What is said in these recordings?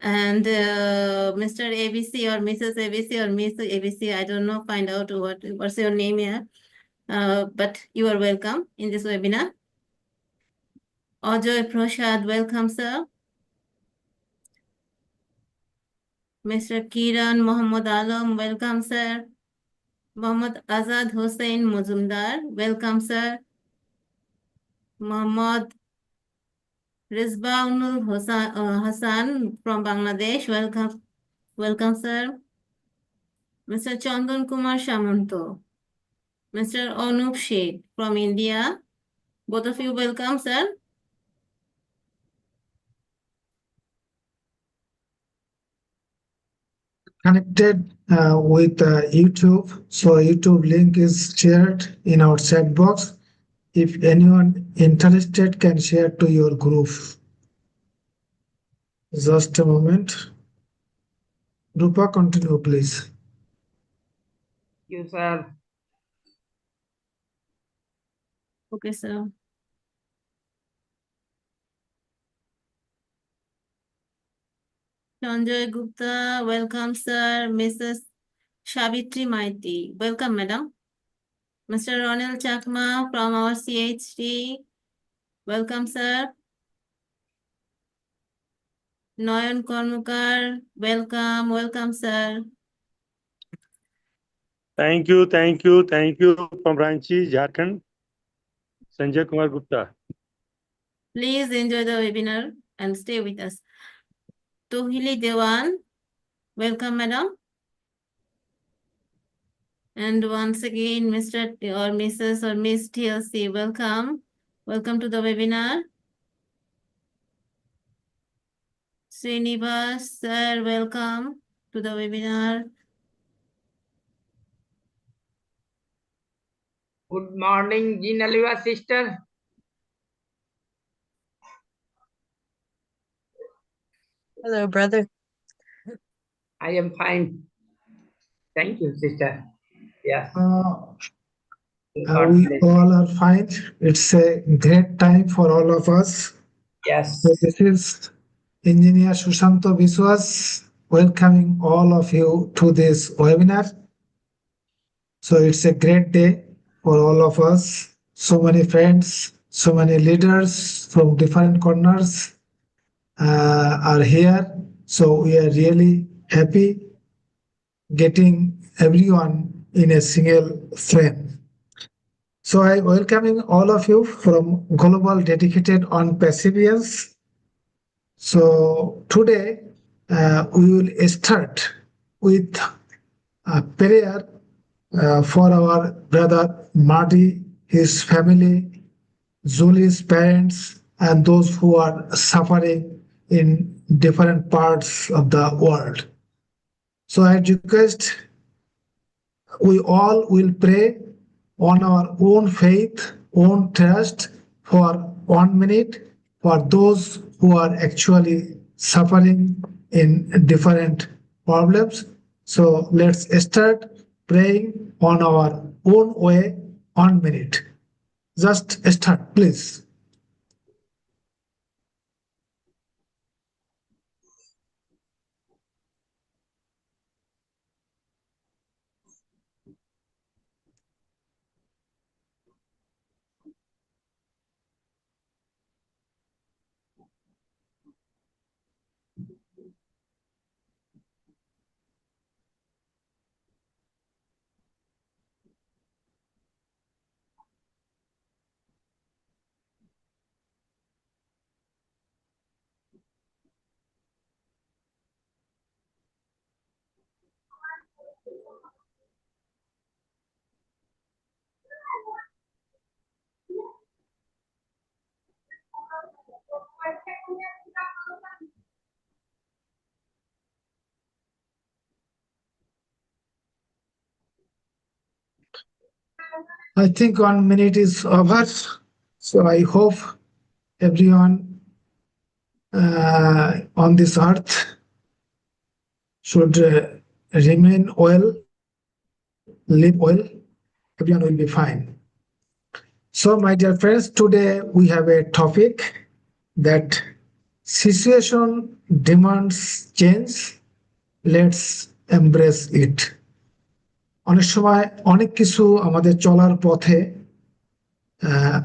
And Mr. ABC or Mrs. ABC or Miss ABC, I don't know, find out what's your name here. But you are welcome in this webinar. Ajoy Prashad, welcome, sir. Mr. Kiran Muhammad Alam, welcome, sir. Muhammad Azad Hussain Muzumdar, welcome, sir. Muhammad Rizbaunul Hassan from Bangladesh, welcome, sir. Mr. Chandan Kumar Shamanto, Mr. Anup Sheikh from India, both of you welcome, sir. Connected with YouTube. So YouTube link is shared in our chat box. If anyone interested can share to your group. Just a moment. Rupa, continue, please. You, sir. Okay, sir. Sanjay Gupta, welcome, sir. Mrs. Shavitri Maiti, welcome, madam. Mr. Ronald Chakma from our CHD, welcome, sir. Noyan Kormukar, welcome, sir. Thank you from Ranchi, Jharkhand. Sanjay Kumar Gupta. Please enjoy the webinar and stay with us. Tohili Dewan, welcome, madam. And once again, Mr. or Mrs. or Miss TLC, welcome. Welcome to the webinar. Srinivas, sir, welcome to the webinar. Good morning, Jinaliva sister. Hello, brother. I am fine. Thank you, sister. Yes. We all are fine. It's a great time for all of us. Yes. So this is Engineer Sushanto Biswas welcoming all of you to this webinar. So it's a great day for all of us. So many friends, so many leaders from different corners are here. So we are really happy getting everyone in a single frame. So I welcoming all of you from Global Dedicated on Passivians. So today we will start with a prayer for our brother Marty, his family, Julie's parents, and those who are suffering in different parts of the world. So I request we all will pray on our own faith, own trust for 1 minute for those who are actually suffering in different problems. So let's start praying on our own way, 1 minute. Just start, please. I think 1 minute is over. So I hope everyone on this earth should remain well, live well. Everyone will be fine. So, my dear friends, today we have a topic that situation demands change, let's embrace it. অনেক সময় অনেক কিছু আমাদের চলার পথে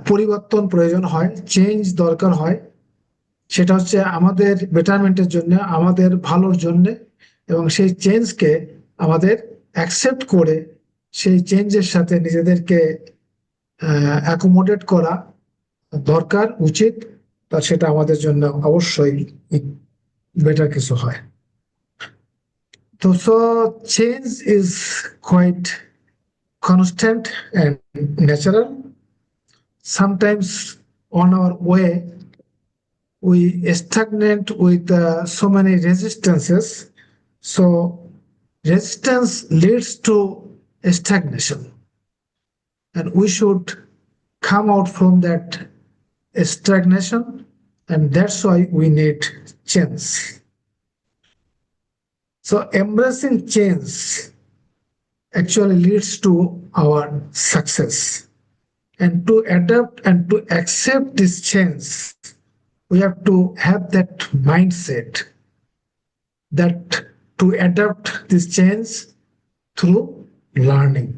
পরিবর্তন প্রয়োজন হয়, চেঞ্জ দরকার হয়। সেটা হচ্ছে আমাদের বেটারমেন্টের জন্য, আমাদের ভালোর জন্য, এবং সেই চেঞ্জকে আমাদের অ্যাকসেপ্ট করে সেই চেঞ্জের সাথে নিজেদেরকে অ্যাকোমোডেট করা দরকার, উচিত। তা সেটা আমাদের জন্য অবশ্যই বেটার কিছু হয়। তো change is quite constant and natural. Sometimes on our way, we stagnate with so many resistances. So resistance leads to stagnation, and we should come out from that stagnation, and that's why we need change. So embracing change actually leads to our success. And to adapt and to accept this change, we have to have that mindset that to adapt this change through learning.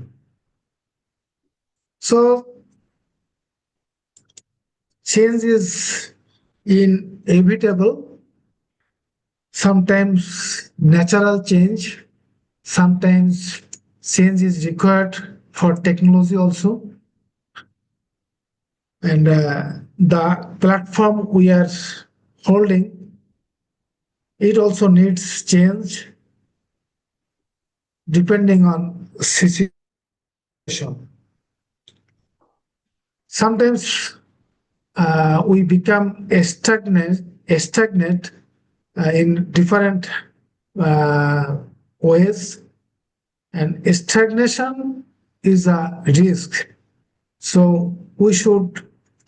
So change is inevitable, sometimes natural change, sometimes change is required for technology also. And the platform we are holding, it also needs change depending on situation. Sometimes we become stagnant in different ways, and stagnation is a risk. So we should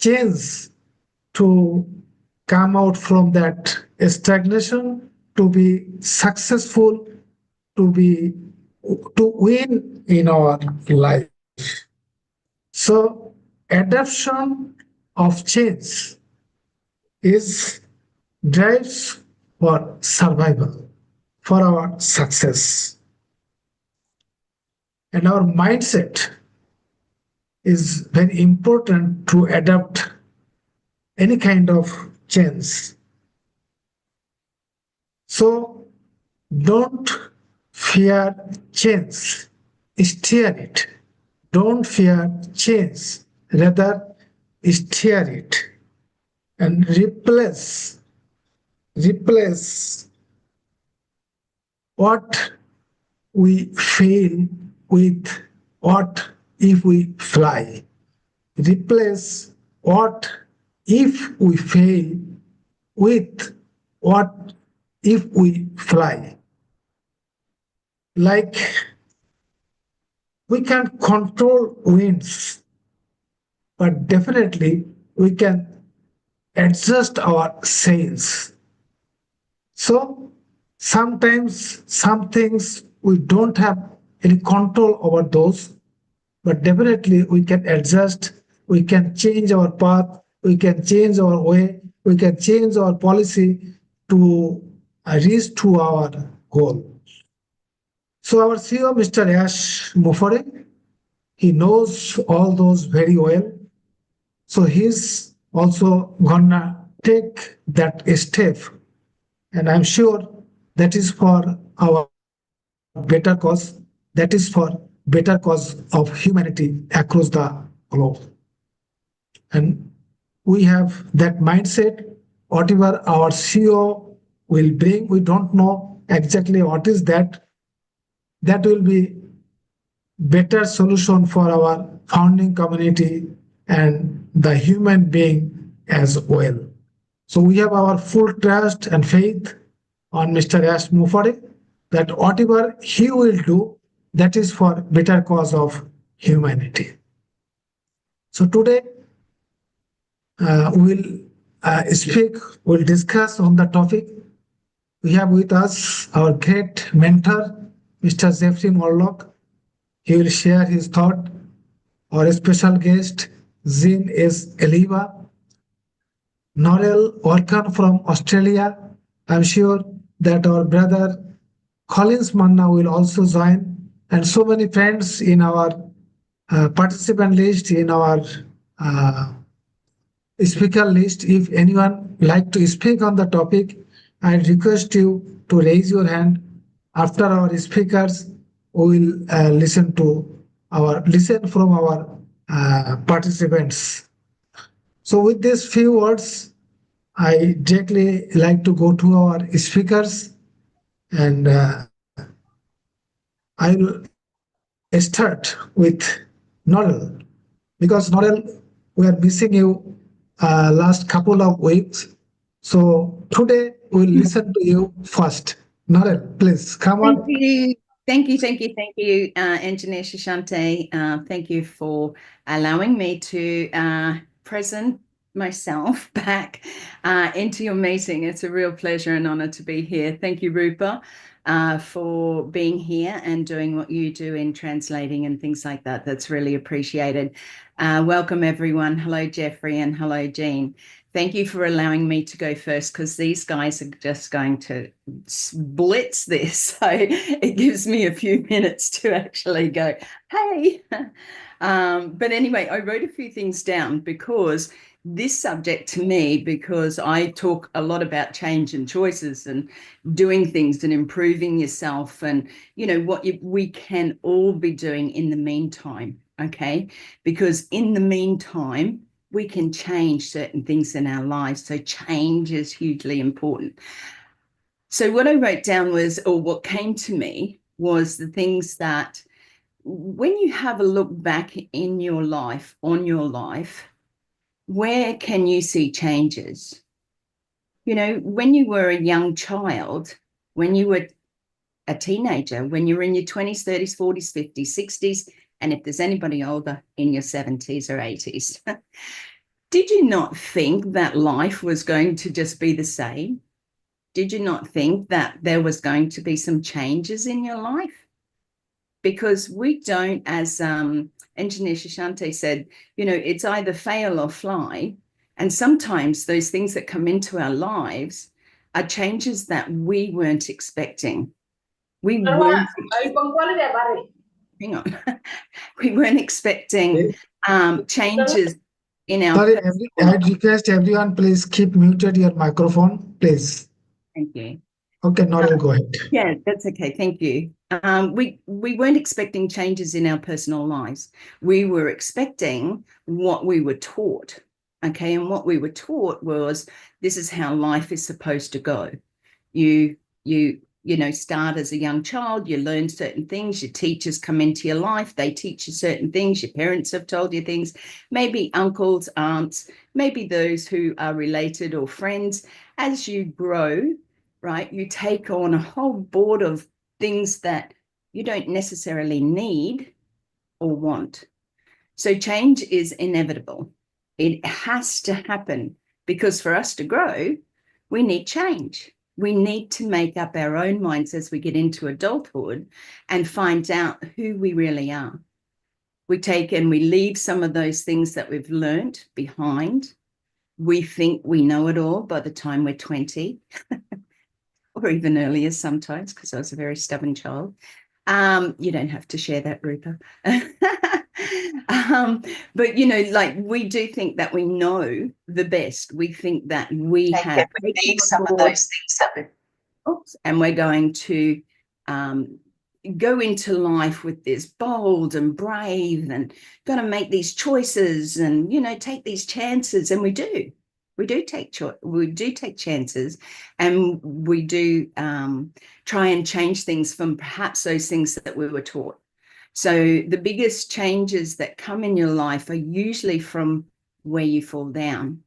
change to come out from that stagnation, to be successful, to win in our life. So adoption of change is drives for survival, for our success. And our mindset is very important to adapt any kind of change. So don't fear change, steer it. Don't fear change, rather steer it, and replace what we fail with what if we fly. Replace what if we fail with what if we fly. Like, we can't control winds, but definitely we can adjust our sails. So sometimes some things we don't have any control over those, but definitely we can adjust, we can change our path, we can change our way, we can change our policy to reach to our goal. So our CEO, Mr. Ash Mufore, he knows all those very well. So he's also gonna take that step, and I'm sure that is for our better cause, that is for better cause of humanity across the globe. And we have that mindset. Whatever our CEO will bring, we don't know exactly what is that. That will be better solution for our founding community and the human being as well. So we have our full trust and faith on Mr. Ash Mufare that whatever he will do, that is for better cause of humanity. So today we'll discuss on the topic. We have with us our great mentor, Mr. Jeffrey Morlock. He will share his thought. Our special guest, Jean S. Eliva, Norel Orkan from Australia. I'm sure that our brother Collins Manna will also join, and so many friends in our participant list, in our uh, speaker list. If anyone like to speak on the topic, I request you to raise your hand. After our speakers, we will listen from our participants. So with these few words, I directly like to go to our speakers, and I will start with Noel, because Noel, we are missing you last couple of weeks. So today we'll listen to you first. Noel, please come Thank on. you. Engineer Shashante. Thank you for allowing me to present myself back into your meeting. It's a real pleasure and honor to be here. Thank you, Rupa, for being here and doing what you do in translating and things like that. That's really appreciated. Welcome, everyone. Hello, Jeffrey, and hello, Jean. Thank you for allowing me to go first, because these guys are just going to blitz this. So it gives me a few minutes to actually go, hey. But anyway, I wrote a few things down because this subject to me, because I talk a lot about change and choices and doing things and improving yourself and, you know, what we can all be doing in the meantime, okay? Because in the meantime, we can change certain things in our lives. So change is hugely important. So what I wrote down was, or what came to me was the things that when you have a look back in your life, on your life, where can you see changes? You know, when you were a young child, when you were a teenager, when you were in your 20s, 30s, 40s, 50s, 60s, and if there's anybody older, in your 70s or 80s, did you not think that life was going to just be the same? Did you not think that there was going to be some changes in your life? Because we don't, as Engineer Shashante said, you know, it's either fail or fly. And sometimes those things that come into our lives are changes that we weren't expecting. We weren't, hang on, we weren't expecting changes in our. Sorry, I request everyone, please keep muted your microphone, please. Thank you. Okay, Noel, go ahead. Yeah, that's okay. Thank you. We weren't expecting changes in our personal lives. We were expecting what we were taught. Okay, and what we were taught was this is how life is supposed to go. You know, start as a young child, you learn certain things, your teachers come into your life, they teach you certain things, your parents have told you things, maybe uncles, aunts, maybe those who are related or friends. As you grow, right, you take on a whole board of things that you don't necessarily need or want. So change is inevitable. It has to happen, because for us to grow, we need change. We need to make up our own minds as we get into adulthood and find out who we really are. We take and we leave some of those things that we've learned behind. We think we know it all by the time we're 20. Or even earlier sometimes, because I was a very stubborn child. You don't have to share that, Rupa. But, you know, like we do think that we know the best. We think that we have some of those things that and we're going to go into life with this bold and brave and going to make these choices and, you know, take these chances. And we do. We do take chances, and we do try and change things from perhaps those things that we were taught. So the biggest changes that come in your life are usually from where you fall down.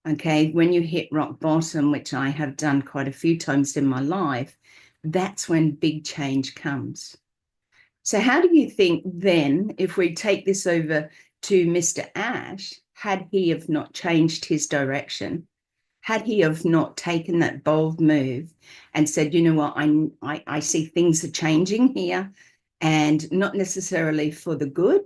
Okay, when you hit rock bottom, which I have done quite a few times in my life, that's when big change comes. So how do you think then, if we take this over to Mr. Ash, had he have not changed his direction, had he have not taken that bold move and said, you know what, I see things are changing here, and not necessarily for the good,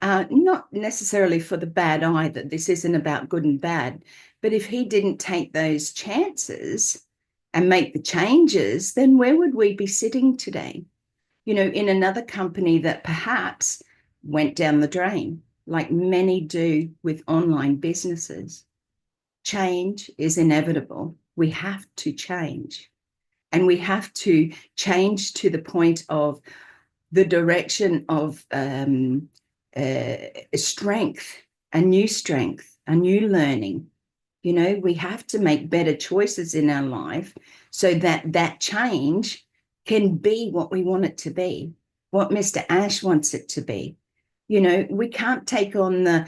not necessarily for the bad either. This isn't about good and bad, But if he didn't take those chances and make the changes, then where would we be sitting today? You know, in another company that perhaps went down the drain, like many do with online businesses. Change is inevitable. We have to change. And we have to change to the point of the direction of strength, a new learning. You know, we have to make better choices in our life so that that change can be what we want it to be, what Mr. Ash wants it to be. You know, we can't take on the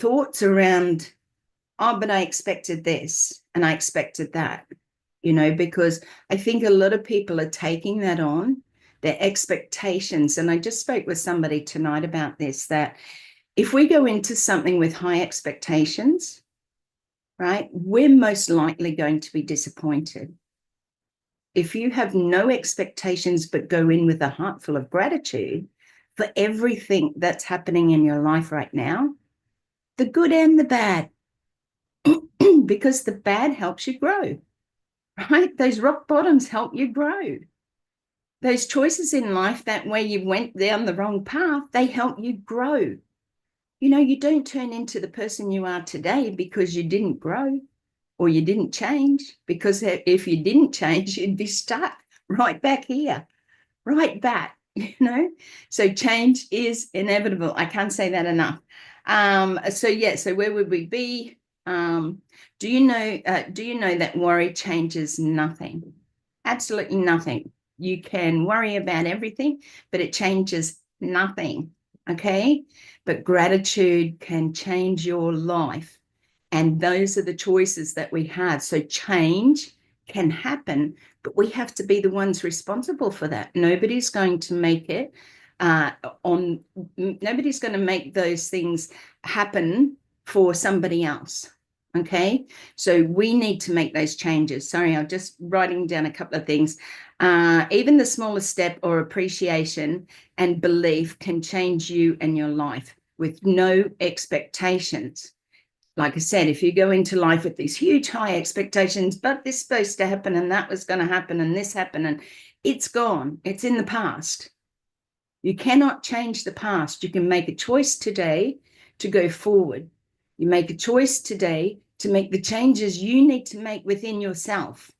thoughts around, oh, but I expected this and I expected that, you know, because I think a lot of people are taking that on, their expectations. And I just spoke with somebody tonight about this, that if we go into something with high expectations, right, we're most likely going to be disappointed. If you have no expectations but go in with a heart full of gratitude for everything that's happening in your life right now, the good and the bad, because the bad helps you grow, right? Those rock bottoms help you grow. Those choices in life, that way you went down the wrong path, they help you grow. You know, you don't turn into the person you are today because you didn't grow or you didn't change, because if you didn't change, you'd be stuck right back here, right back, you know? So change is inevitable. I can't say that enough. So where would we be? Do you know that worry changes nothing? Absolutely nothing. You can worry about everything, but it changes nothing. Okay, but gratitude can change your life, and those are the choices that we have. So change can happen, but we have to be the ones responsible for that. Nobody's going to make it nobody's going to make those things happen for somebody else. Okay, so we need to make those changes. Sorry, I'm just writing down a couple of things. Even the smallest step or appreciation and belief can change you and your life with no expectations. Like I said, if you go into life with these huge high expectations, but this is supposed to happen and that was going to happen and this happened, and it's gone, it's in the past. You cannot change the past. You can make a choice today to go forward. You make a choice today to make the changes you need to make within yourself,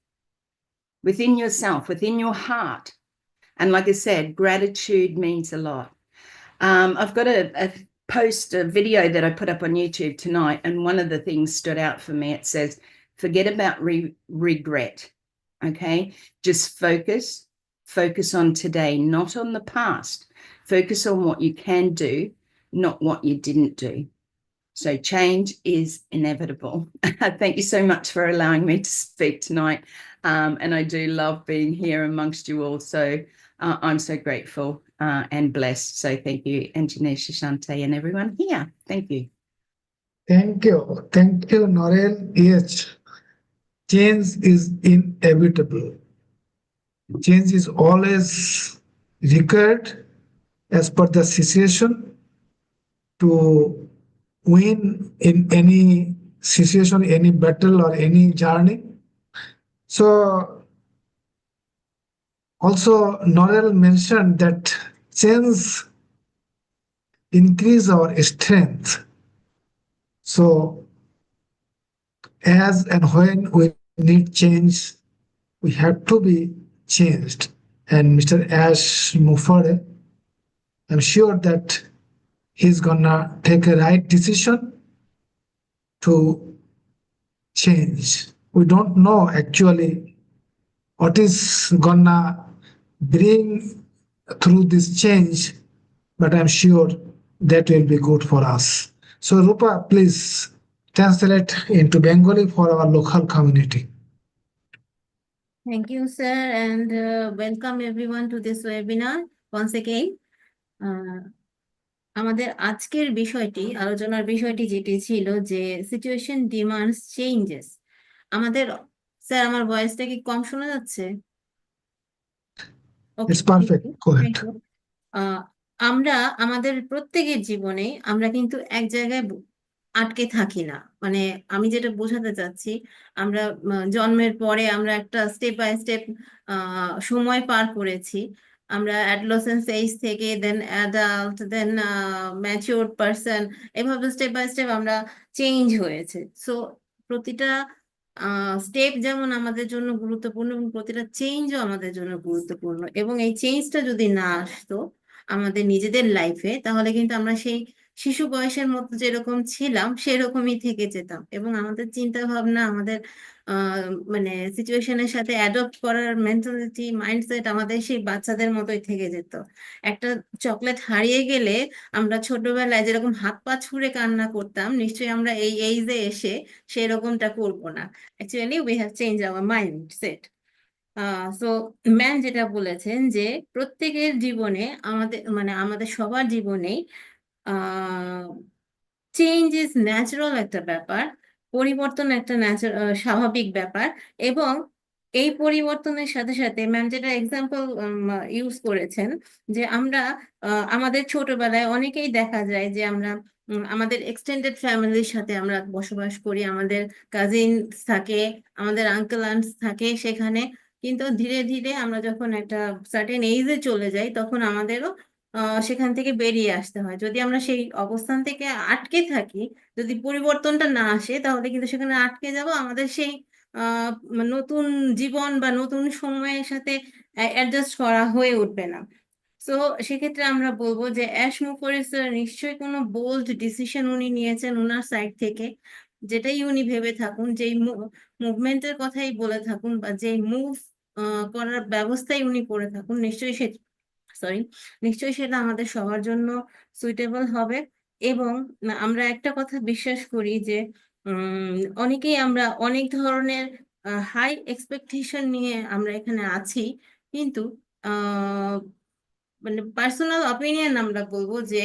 within your heart. And like I said, gratitude means a lot. I've got a video that I put up on YouTube tonight, and one of the things stood out for me. It says, forget about regret. Okay, just focus on today, not on the past. Focus on what you can do, not what you didn't do. So change is inevitable. Thank you so much for allowing me to speak tonight. And I do love being here amongst you all. So I'm so grateful and blessed. So thank you, Engineer Shashante, and everyone here. Thank you. Thank you. Thank you, Norel. Yes, change is inevitable. Change is always required as per the situation to win in any situation, any battle, or any journey. So, also, Norel mentioned that change increase our strength. So, as and when we need change, we have to be changed. And Mr. Ash Mufade, I'm sure that he's gonna take a right decision to change. We don't know actually what is gonna bring through this change, but I'm sure that will be good for us. So Rupa, please translate into Bengali for our local community. Thank you, sir, and welcome everyone to this webinar once again. আমাদের আজকের বিষয়টি, আলোচনার বিষয়টি যেটি ছিল যে situation demands changes. আমাদের sir, আমার ভয়েসটা কি কম শোনা যাচ্ছে? It's perfect. Go ahead. আমরা আমাদের প্রত্যেকের জীবনে আমরা কিন্তু এক জায়গায় আটকে থাকি না। মানে আমি যেটা বোঝাতে চাচ্ছি, আমরা জন্মের পরে আমরা একটা স্টেপ বাই স্টেপ সময় পার করেছি। আমরা অ্যাডolescence এজ থেকে দেন অ্যাডাল্ট দেন ম্যাচিওর পার্সন, এভাবে স্টেপ বাই স্টেপ আমরা চেঞ্জ হয়েছে। সো প্রতিটা স্টেপ যেমন আমাদের জন্য গুরুত্বপূর্ণ এবং প্রতিটা চেঞ্জও আমাদের জন্য গুরুত্বপূর্ণ, এবং এই চেঞ্জটা যদি না আসতো আমাদের নিজেদের লাইফে, তাহলে কিন্তু আমরা সেই শিশু বয়সের মতো যেরকম ছিলাম সেরকমই থেকে যেতাম, এবং আমাদের চিন্তা ভাবনা, আমাদের আহ মানে সিচুয়েশনের সাথে অ্যাডপ্ট করার মেন্টালিটি, মাইন্ডসেট আমাদের সেই বাচ্চাদের মতোই থেকে যেত। একটা চকলেট হারিয়ে গেলে আমরা ছোটবেলায় যেরকম হাত পা ছুঁড়ে কান্না করতাম, নিশ্চয়ই আমরা এই এইজে এসে সেরকমটা করবো না। Actually we have change our mindset. So ma'am যেটা বলেছেন যে প্রত্যেকের জীবনে, আমাদের সবার জীবনেই চেঞ্জ ইজ ন্যাচারাল একটা ব্যাপার, পরিবর্তন একটা স্বাভাবিক ব্যাপার। এবং এই পরিবর্তনের সাথে সাথে ম্যাম যেটা এক্সাম্পল ইউজ করেছেন, যে আমরা আমাদের ছোটবেলায় অনেকেই দেখা যায় যে আমরা আমাদের এক্সটেন্ডেড ফ্যামিলির সাথে আমরা বসবাস করি, আমাদের কাজিনস থাকে, আমাদের আঙ্কেল আন্টস থাকে সেখানে। কিন্তু ধীরে ধীরে আমরা যখন একটা সার্টেন এইজে চলে যাই, তখন আমাদেরও সেখান থেকে বেরিয়ে আসতে হয়। যদি আমরা সেই অবস্থান থেকে আটকে থাকি, যদি পরিবর্তনটা না আসে, তাহলে কিন্তু সেখানে আটকে যাব, আমাদের সেই আহ নতুন জীবন বা নতুন সময়ের সাথে অ্যাডজাস্ট করা হয়ে উঠবে না। তো সেক্ষেত্রে আমরা বলবো যে অ্যাশ মুখোরিস নিশ্চয়ই কোনো বোল্ড ডিসিশন উনি নিয়েছেন ওনার সাইড থেকে। যেটাই উনি ভেবে থাকুন, যেই মুভমেন্টের কথাই বলে থাকুন, বা যেই মুভ করার ব্যবস্থাই উনি করে থাকুন, সরি নিশ্চয়ই সেটা আমাদের সবার জন্য সুইটেবল হবে। এবং আমরা একটা কথা বিশ্বাস করি যে অনেকেই আমরা অনেক ধরনের হাই এক্সপেকটেশন নিয়ে আমরা এখানে আছি, কিন্তু আহ মানে পার্সোনাল অপিনিয়ন আমরা বলবো যে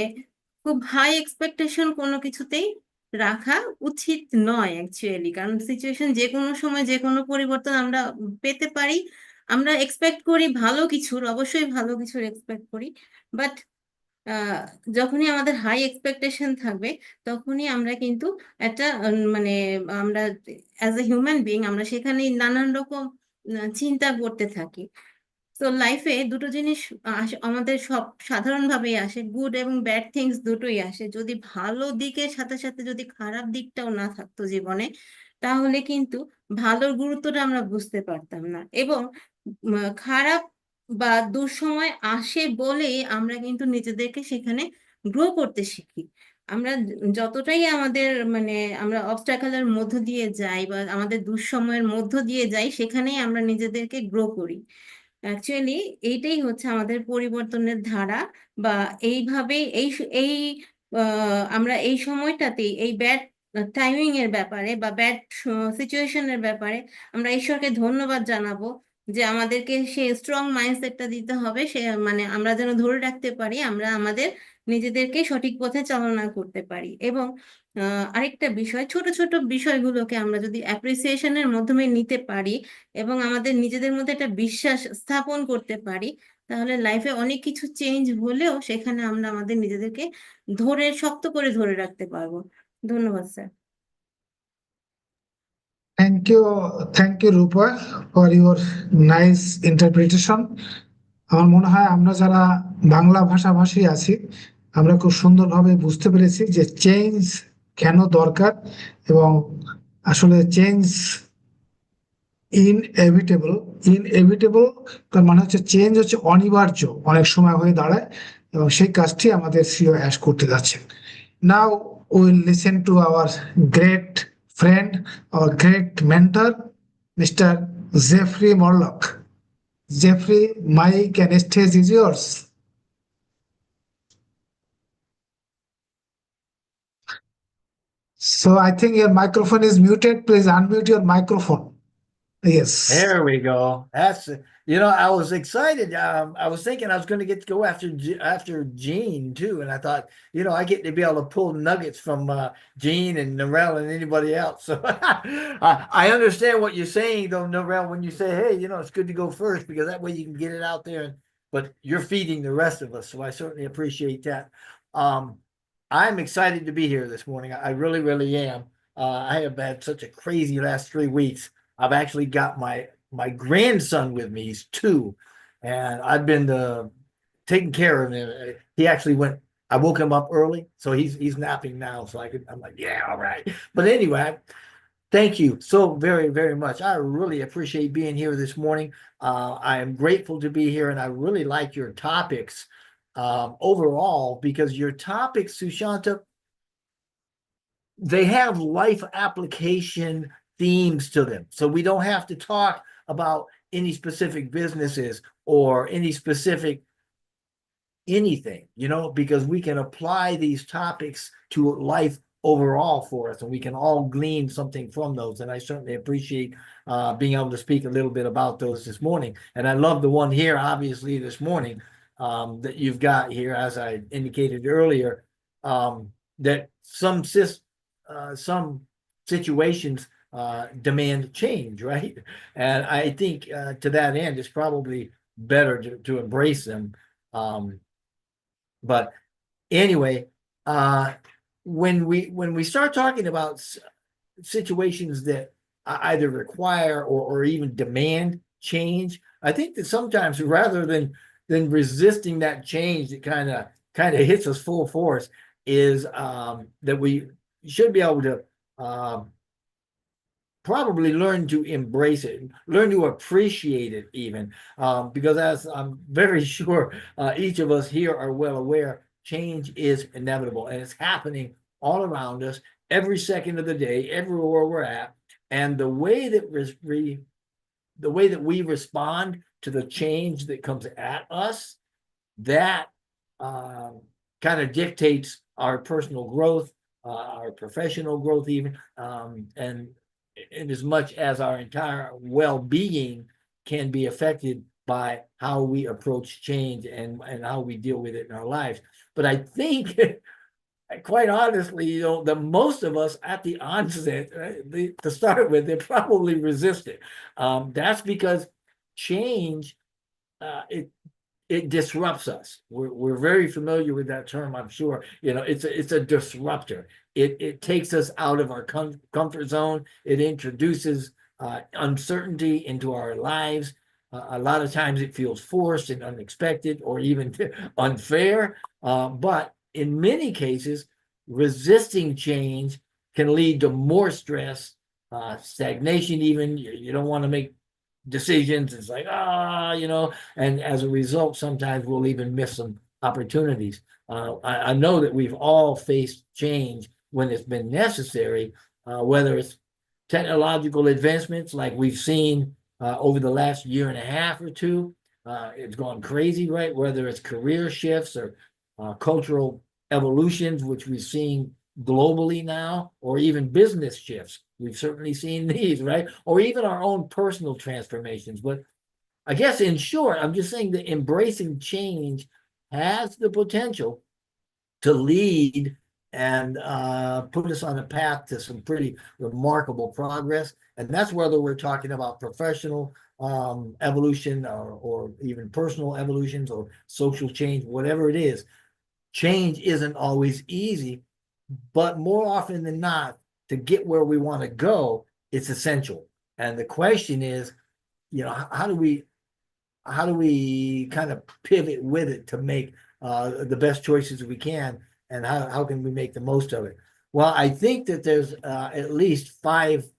খুব হাই এক্সপেকটেশন কোনো কিছুতেই রাখা উচিত নয় অ্যাকচুয়ালি। কারণ সিচুয়েশন যে কোনো সময় যে কোনো পরিবর্তন আমরা পেতে পারি। আমরা এক্সপেক্ট করি ভালো কিছুর, অবশ্যই ভালো কিছুর এক্সপেক্ট করি, বাট আহ যখনই আমাদের হাই এক্সপেকটেশন থাকবে, তখনই আমরা কিন্তু একটা মানে আমরা অ্যাজ এ হিউম্যান বিং আমরা সেখানে নানান রকম চিন্তা করতে থাকি। তো লাইফে দুটো জিনিস আমাদের সব সাধারণভাবেই আসে, গুড এবং ব্যাড থিংস দুটোই আসে। যদি ভালো দিকের সাথে সাথে যদি খারাপ দিকটাও না থাকতো জীবনে, তাহলে কিন্তু ভালোর গুরুত্বটা আমরা বুঝতে পারতাম না। এবং খারাপ বা দুঃসময় আসে বলেই আমরা কিন্তু নিজেদেরকে সেখানে গ্রো করতে শিখি। আমরা যতটাই আমাদের আমরা অবস্টাকেলের মধ্য দিয়ে যাই বা আমাদের দুঃসময়ের মধ্য দিয়ে যাই, সেখানেই আমরা নিজেদেরকে গ্রো করি। অ্যাকচুয়ালি এইটাই হচ্ছে আমাদের পরিবর্তনের ধারা। বা এইভাবেই এই আমরা এই সময়টাতেই এই ব্যাড টাইমিং এর ব্যাপারে বা ব্যাড সিচুয়েশনের ব্যাপারে আমরা ঈশ্বরকে ধন্যবাদ জানাবো, যে আমাদেরকে সেই স্ট্রং মাইন্ডসেটটা দিতে হবে, সে আমরা যেন ধরে রাখতে পারি, আমরা আমাদের নিজেদেরকে সঠিক পথে চালনা করতে পারি। এবং আরেকটা বিষয়, ছোট ছোট বিষয়গুলোকে আমরা যদি অ্যাপ্রিসিয়েশনের মাধ্যমে নিতে পারি এবং আমাদের নিজেদের মধ্যে একটা বিশ্বাস স্থাপন করতে পারি, তাহলে লাইফে অনেক কিছু চেঞ্জ হলেও সেখানে আমরা আমাদের নিজেদেরকে শক্ত করে ধরে রাখতে পারবো। ধন্যবাদ sir. Thank you Rupa for your nice interpretation. আমার মনে হয় আমরা যারা বাংলা ভাষাভাষী আছি, আমরা খুব সুন্দরভাবে বুঝতে পেরেছি যে চেঞ্জ কেন দরকার, এবং আসলে চেঞ্জ ইনএভিটেবল। ইনএভিটেবল তার মানে হচ্ছে চেঞ্জ হচ্ছে অনিবার্য, অনেক সময় হয়ে দাঁড়ায়, এবং সেই কাজটি আমাদের সিও অ্যাশ করতে যাচ্ছে। Now will listen to our great friend, our great mentor, mister Jeffrey Morlock. Jeffrey, mic and stage is yours. So I think your microphone is muted. Please unmute your microphone. Yes. There we go. That's I was excited. I was thinking I was going to get to go after Gene too, and I thought, I get to be able to pull nuggets from Gene and Norel and anybody else. So I understand what you're saying, though, Norel, when you say, hey, it's good to go first because that way you can get it out there but you're feeding the rest of us. So I certainly appreciate that. I'm excited to be here this morning. I really, really am. I have had such a crazy last 3 weeks. I've actually got my grandson with me. He's 2, and I've been taking care of him. He actually went. I woke him up early, so he's napping now. So I'm like, yeah, all right. But anyway, thank you so very, very much. I really appreciate being here this morning. I am grateful to be here, and I really like your topics overall, because your topics, Sushanta, they have life application themes to them. So we don't have to talk about any specific businesses or any specific anything, because we can apply these topics to life overall for us, and we can all glean something from those. And I certainly appreciate being able to speak a little bit about those this morning. And I love the one here, obviously, this morning that you've got here, as I indicated earlier, that some situations demand change, right? And I think to that end, it's probably better to embrace them. But anyway, when we start talking about situations that either require or even demand change, I think that sometimes rather than resisting that change that kind of hits us full force, is that we should be able to probably learn to embrace it, learn to appreciate it even, because as I'm very sure each of us here are well aware, change is inevitable, and it's happening all around us every second of the day, everywhere we're at. And the way that we respond to the change that comes at us, that kind of dictates our personal growth, our professional growth even, and in as much as our entire well-being can be affected by how we approach change and how we deal with it in our lives. But I think quite honestly, the most of us at the onset, to start with, they probably resist it. That's because change, it disrupts us. We're very familiar with that term, I'm sure. It's a disruptor. It takes us out of our comfort zone. It introduces uncertainty into our lives. A lot of times it feels forced and unexpected, or even unfair. But in many cases, resisting change can lead to more stress, stagnation even. You don't want to make decisions. It's like, and as a result, sometimes we'll even miss some opportunities. I know that we've all faced change when it's been necessary, whether it's technological advancements like we've seen over the last year and a half or two. It's gone crazy, right? Whether it's career shifts or cultural evolutions, which we've seen globally now, or even business shifts. We've certainly seen these, right? Or even our own personal transformations. But I guess in short, I'm just saying that embracing change has the potential to lead and put us on a path to some pretty remarkable progress. And that's whether we're talking about professional evolution or even personal evolutions or social change, whatever it is. Change isn't always easy, but more often than not, to get where we want to go, it's essential. And the question is, how do we kind of pivot with it to make the best choices we can, and how can we make the most of it? Well, I think that there's at least five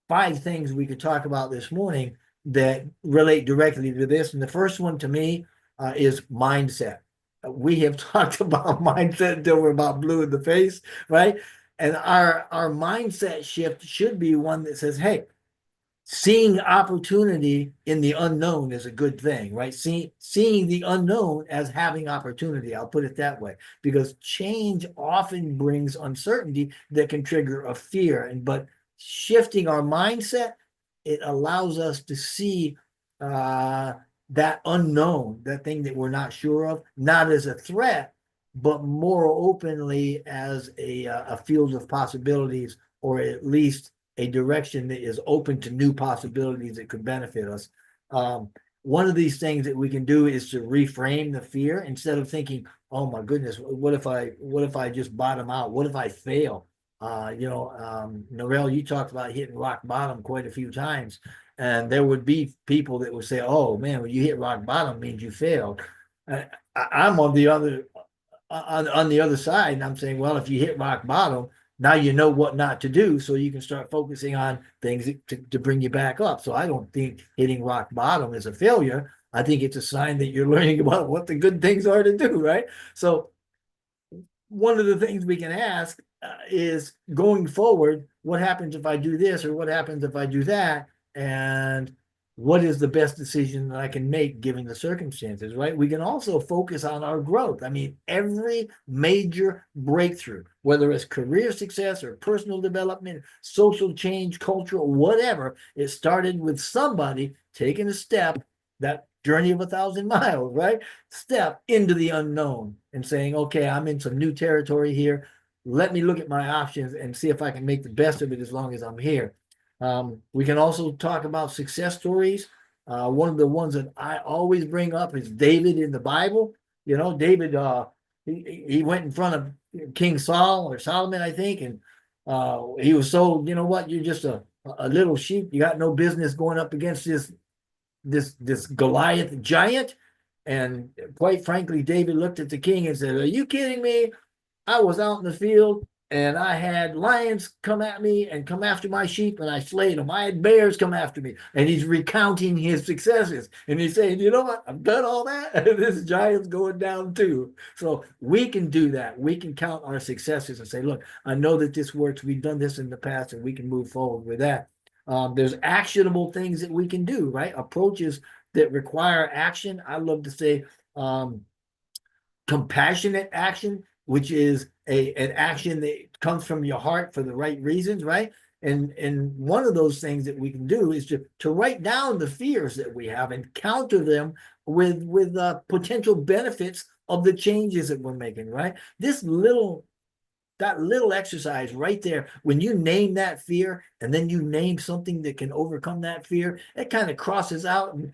things we could talk about this morning that relate directly to this. And the first one to me is mindset. We have talked about mindset until we're about blue in the face, right? And our mindset shift should be one that says, hey, seeing opportunity in the unknown is a good thing, right? Seeing the unknown as having opportunity, I'll put it that way, because change often brings uncertainty that can trigger a fear. But shifting our mindset, it allows us to see that unknown, that thing that we're not sure of, not as a threat, but more openly as a field of possibilities, or at least a direction that is open to new possibilities that could benefit us. one of these things that we can do is to reframe the fear instead of thinking, oh my goodness, what if I just bottom out? What if I fail? Norel, you talked about hitting rock bottom quite a few times, and there would be people that would say, oh man, when you hit rock bottom means you failed. I'm on the other side, and I'm saying, well, if you hit rock bottom, now you know what not to do, so you can start focusing on things to bring you back up. So I don't think hitting rock bottom is a failure. I think it's a sign that you're learning about what the good things are to do, right? So one of the things we can ask is, going forward, what happens if I do this, or what happens if I do that, and what is the best decision that I can make given the circumstances, right? We can also focus on our growth. I mean, every major breakthrough, whether it's career success or personal development, social change, cultural, whatever, it started with somebody taking a step, that journey of 1,000 miles, right? Step into the unknown and saying, okay, I'm in some new territory here. Let me look at my options and see if I can make the best of it as long as I'm here. We can also talk about success stories. One of the ones that I always bring up is David in the Bible. You know, David, he went in front of King Saul or Solomon, I think, and he was told, you know what, you're just a little sheep. You got no business going up against this Goliath giant. And quite frankly, David looked at the king and said, are you kidding me? I was out in the field and I had lions come at me and come after my sheep, and I slayed them. I had bears come after me. And he's recounting his successes. And he's saying, you know what? I've done all that. This giant's going down too. So we can do that. We can count our successes and say, look, I know that this works. We've done this in the past, and we can move forward with that. There's actionable things that we can do, right? Approaches that require action. I love to say compassionate action, which is an action that comes from your heart for the right reasons, right? And one of those things that we can do is to write down the fears that we have and counter them with potential benefits of the changes that we're making, right? That little exercise right there, when you name that fear and then you name something that can overcome that fear, it kind of crosses out, and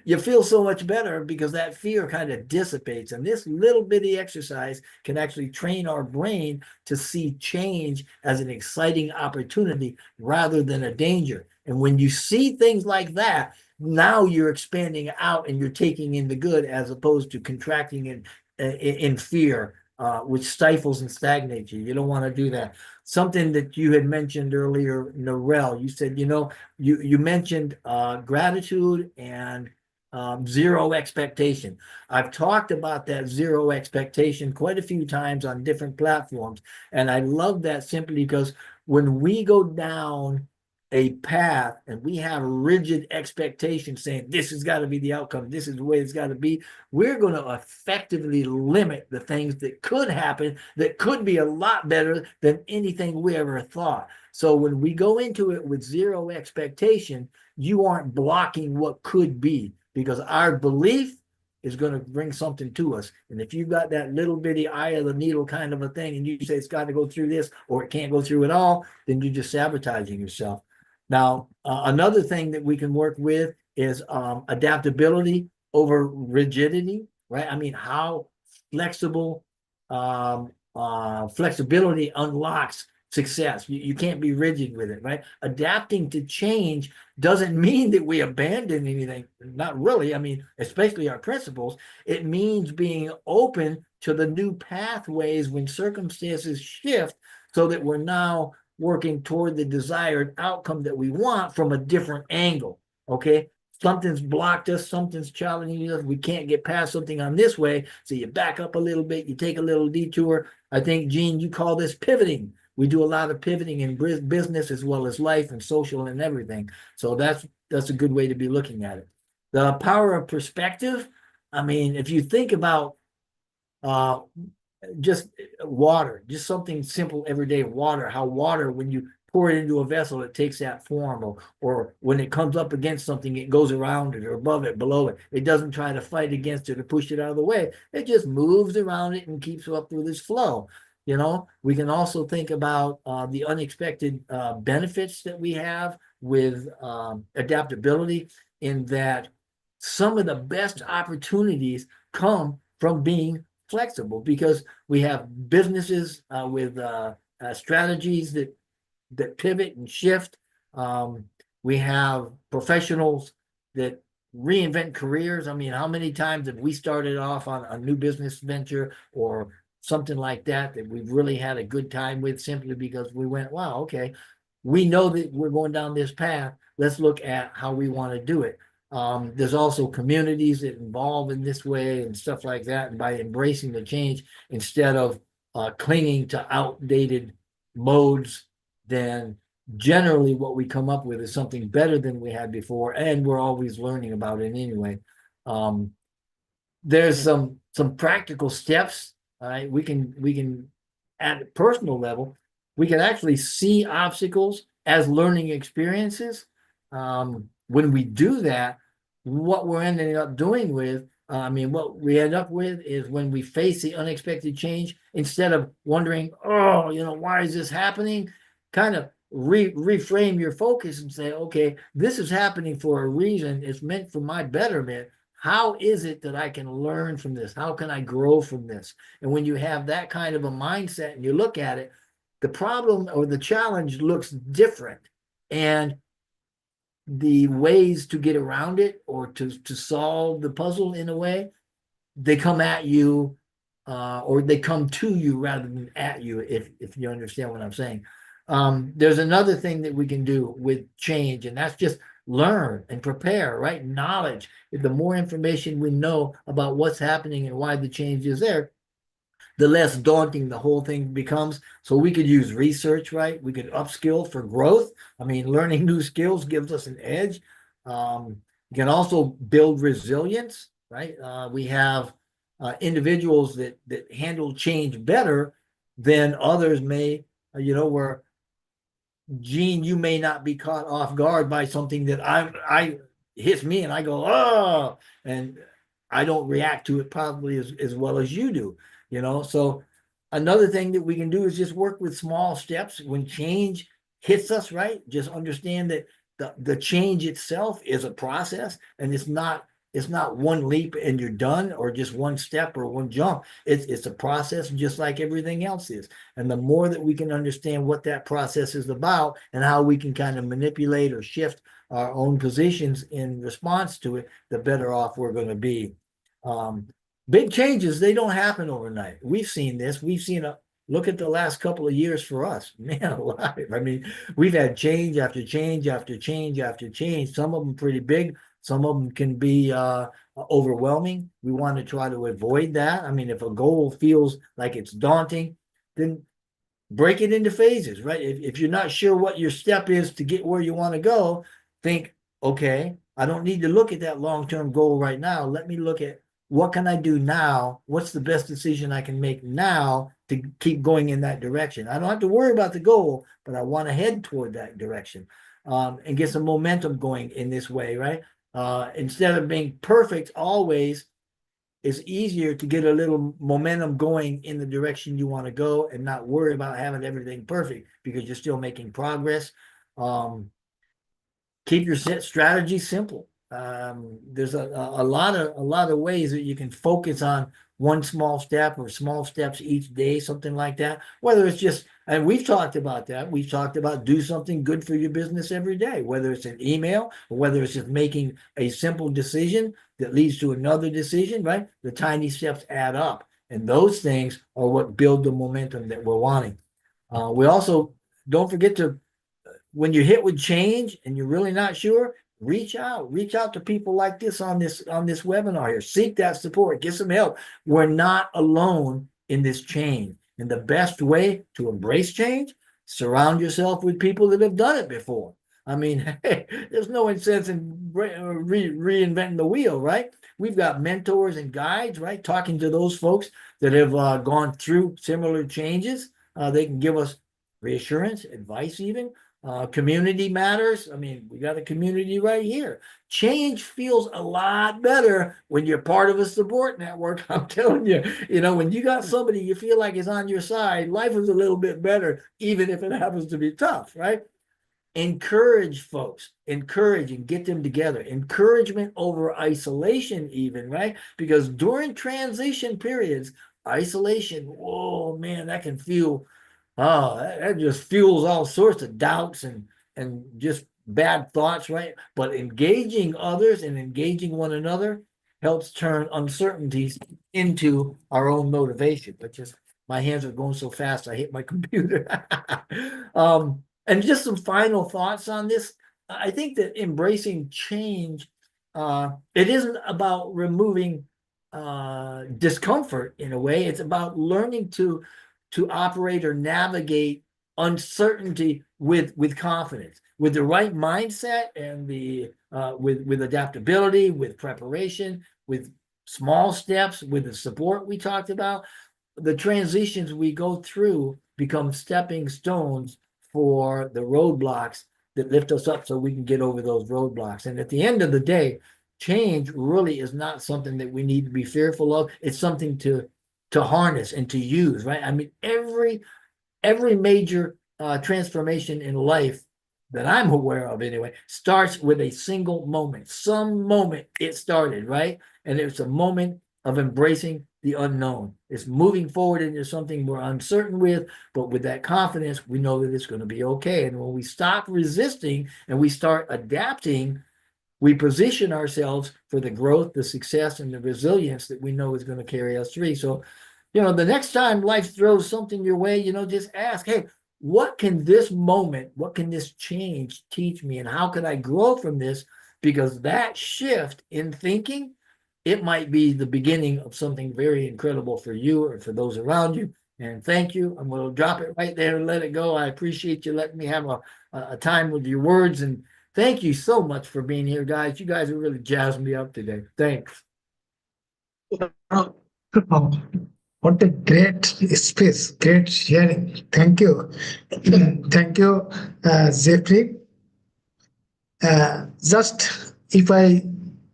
you feel so much better because that fear kind of dissipates. And this little bitty exercise can actually train our brain to see change as an exciting opportunity rather than a danger. And when you see things like that, now you're expanding out and you're taking in the good, as opposed to contracting in fear, which stifles and stagnates you. You don't want to do that. Something that you had mentioned earlier, Norel, you said, you mentioned gratitude and zero expectation. I've talked about that zero expectation quite a few times on different platforms. And I love that simply because when we go down a path and we have rigid expectations saying this has got to be the outcome, this is the way it's got to be, we're going to effectively limit the things that could happen that could be a lot better than anything we ever thought. So when we go into it with zero expectation, you aren't blocking what could be, because our belief is going to bring something to us. And if you've got that little bitty eye of the needle kind of a thing, and you say it's got to go through this or it can't go through at all, then you're just sabotaging yourself. Now, another thing that we can work with is adaptability over rigidity, right? I mean, how flexibility unlocks success. You can't be rigid with it, right? Adapting to change doesn't mean that we abandon anything. Not really. I mean, especially our principles. It means being open to the new pathways when circumstances shift, so that we're now working toward the desired outcome that we want from a different angle. Okay, something's blocked us, something's challenging us, we can't get past something on this way, so you back up a little bit, you take a little detour. I think, Gene, you call this pivoting. We do a lot of pivoting in business as well as life and social and everything. So that's a good way to be looking at it. The power of perspective. I mean, if you think about just water, just something simple, everyday water, how water, when you pour it into a vessel, it takes that form, or when it comes up against something, it goes around it or above it, below it. It doesn't try to fight against it or push it out of the way. It just moves around it and keeps up with its flow. We can also think about the unexpected benefits that we have with adaptability, in that some of the best opportunities come from being flexible, because we have businesses with strategies that pivot and shift. We have professionals that reinvent careers. I mean, how many times have we started off on a new business venture or something like that we've really had a good time with, simply because we went, wow, okay, we know that we're going down this path. Let's look at how we want to do it. There's also communities that involve in this way and stuff like that. And by embracing the change instead of clinging to outdated modes, then generally what we come up with is something better than we had before, and we're always learning about it anyway. There's some practical steps. All right, we can at a personal level, we can actually see obstacles as learning experiences. When we do that, what we're ending up doing with, what we end up with is, when we face the unexpected change, instead of wondering, oh, why is this happening? Kind of reframe your focus and say, okay, this is happening for a reason. It's meant for my betterment. How is it that I can learn from this? How can I grow from this? And when you have that kind of a mindset and you look at it, the problem or the challenge looks different. And the ways to get around it, or to solve the puzzle in a way, they come at you, or they come to you rather than at you, if you understand what I'm saying. There's another thing that we can do with change, and that's just learn and prepare, right? Knowledge. The more information we know about what's happening and why the change is there, the less daunting the whole thing becomes. So we could use research, right? We could upskill for growth. I mean, learning new skills gives us an edge. You can also build resilience, right? We have individuals that handle change better than others may, where, Gene, you may not be caught off guard by something that I hits me and I go, oh, and I don't react to it probably as well as you do, So another thing that we can do is just work with small steps when change hits us, right? Just understand that the change itself is a process, and it's not one leap and you're done, or just one step or one jump. It's a process, just like everything else is. And the more that we can understand what that process is about and how we can kind of manipulate or shift our own positions in response to it, the better off we're going to be. Big changes, they don't happen overnight. We've seen this. Look at the last couple of years for us, man alive. I mean, we've had change after change after change after change. Some of them pretty big. Some of them can be overwhelming. We want to try to avoid that. I mean, if a goal feels like it's daunting, then break it into phases, right? If you're not sure what your step is to get where you want to go, think, okay, I don't need to look at that long-term goal right now. Let me look at, what can I do now? What's the best decision I can make now to keep going in that direction? I don't have to worry about the goal, but I want to head toward that direction, and get some momentum going in this way, right? Instead of being perfect always, it's easier to get a little momentum going in the direction you want to go and not worry about having everything perfect, because you're still making progress. Keep your strategy simple. There's a lot of ways that you can focus on one small step or small steps each day, something like that. Whether it's just, and we've talked about that. We've talked about do something good for your business every day, whether it's an email or whether it's just making a simple decision that leads to another decision, right? The tiny steps add up, and those things are what build the momentum that we're wanting. We also don't forget to, when you're hit with change and you're really not sure, reach out to people like this on this webinar here. Seek that support, get some help. We're not alone in this change. And the best way to embrace change, surround yourself with people that have done it before. I mean, hey, there's no sense in reinventing the wheel, right? We've got mentors and guides, right? Talking to those folks that have gone through similar changes. They can give us reassurance, advice even. Community matters. I mean, we got a community right here. Change feels a lot better when you're part of a support network. I'm telling you, when you got somebody you feel like is on your side, life is a little bit better, even if it happens to be tough, right? encourage folks, encourage and get them together. Encouragement over isolation, even, right? Because during transition periods, isolation, whoa, man, that can feel, that just fuels all sorts of doubts and just bad thoughts, right? But engaging others and engaging one another helps turn uncertainties into our own motivation. But just my hands are going so fast, I hit my computer. And just some final thoughts on this. I think that embracing change, it isn't about removing discomfort in a way. It's about learning to operate or navigate uncertainty with confidence, with the right mindset, and the with adaptability, with preparation, with small steps, with the support we talked about. The transitions we go through become stepping stones for the roadblocks that lift us up so we can get over those roadblocks. And at the end of the day, change really is not something that we need to be fearful of. It's something to harness and to use, right? I mean, every major transformation in life that I'm aware of anyway starts with a single moment. Some moment it started, right? And it's a moment of embracing the unknown. It's moving forward into something we're uncertain with, but with that confidence, we know that it's going to be okay. And when we stop resisting and we start adapting, we position ourselves for the growth, the success, and the resilience that we know is going to carry us through. So, the next time life throws something your way, just ask, hey, what can this moment, what can this change teach me? And how can I grow from this? Because that shift in thinking, it might be the beginning of something very incredible for you or for those around you. And thank you. I'm going to drop it right there and let it go. I appreciate you letting me have a time with your words. And thank you so much for being here, guys. You guys have really jazzed me up today. Thanks. What a great space, great sharing. Thank you. Thank you, Jeffrey. Just if I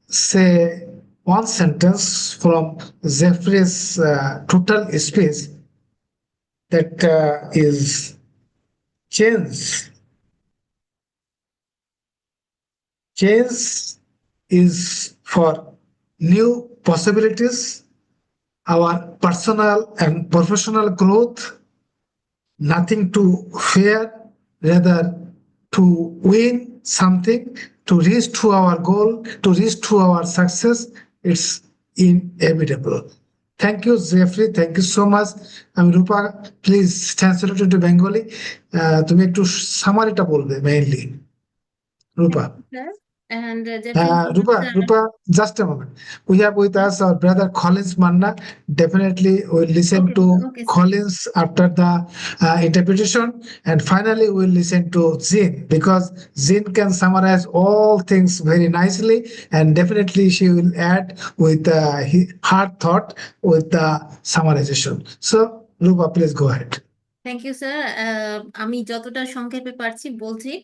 say one sentence from Jeffrey's total speech, that is change. Change is for new possibilities, our personal and professional growth, nothing to fear, rather to win something, to reach to our goal, to reach to our success. It's inevitable. Thank you, Jeffrey. Thank you so much. I'm Rupa. Please translate into Bengali. তুমি একটু সামারিটা বলবে mainly Rupa. And Jeffrey, Rupa, just a moment. We have with us our brother Collins Manna. Definitely we'll listen to okay, Collins after the interpretation, and finally we'll listen to Jean, because Jean can summarize all things very nicely, and definitely she will add with her thought with the summarization. So Rupa, please go ahead. Thank you sir. আমি যতটা সংক্ষেপে পারছি বলছি।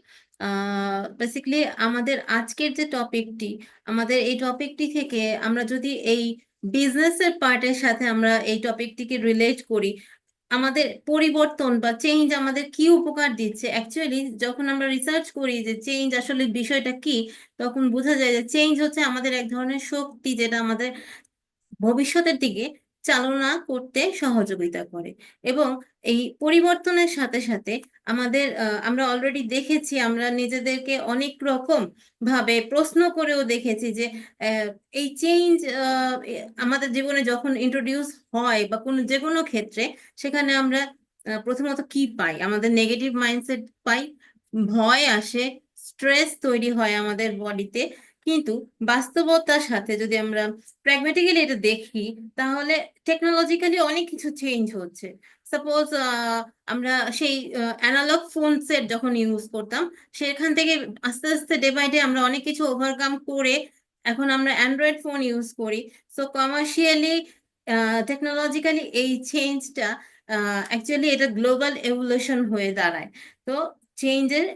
Basically আমাদের আজকের যে টপিকটি, আমাদের এই টপিকটি থেকে আমরা যদি এই বিজনেসের পার্টের সাথে আমরা এই টপিকটিকে রিলেট করি, আমাদের পরিবর্তন বা চেঞ্জ আমাদের কি উপকার দিচ্ছে, অ্যাকচুয়ালি যখন আমরা রিসার্চ করি যে চেঞ্জ আসলে বিষয়টা কি, তখন বোঝা যায় যে চেঞ্জ হচ্ছে আমাদের এক ধরনের শক্তি, যেটা আমাদের ভবিষ্যতের দিকে চালনা করতে সহযোগিতা করে। এবং এই পরিবর্তনের সাথে সাথে আমাদের আমরা অলরেডি দেখেছি, আমরা নিজেদেরকে অনেক রকম ভাবে প্রশ্ন করেও দেখেছি যে এই চেঞ্জ আমাদের জীবনে যখন ইন্ট্রোডিউস হয় বা যে কোনো ক্ষেত্রে, সেখানে আমরা প্রথমত কি পাই? আমাদের নেগেটিভ মাইন্ডসেট পাই, ভয় আসে, স্ট্রেস তৈরি হয় আমাদের বডিতে। কিন্তু বাস্তবতার সাথে যদি আমরা প্র্যাগমেটিক্যালি এটা দেখি, তাহলে টেকনোলজিক্যালি অনেক কিছু চেঞ্জ হচ্ছে। সাপোজ আমরা সেই অ্যানালগ ফোনসের যখন ইউজ করতাম, সেখান থেকে আস্তে আস্তে ডে বাই ডে আমরা অনেক কিছু ওভারকাম করে এখন আমরা অ্যান্ড্রয়েড ফোন ইউজ করি। সো কমার্শিয়ালি টেকনোলজিক্যালি এই চেঞ্জটা অ্যাকচুয়ালি এটা গ্লোবাল এভলিউশন হয়ে দাঁড়ায়। তো চেঞ্জের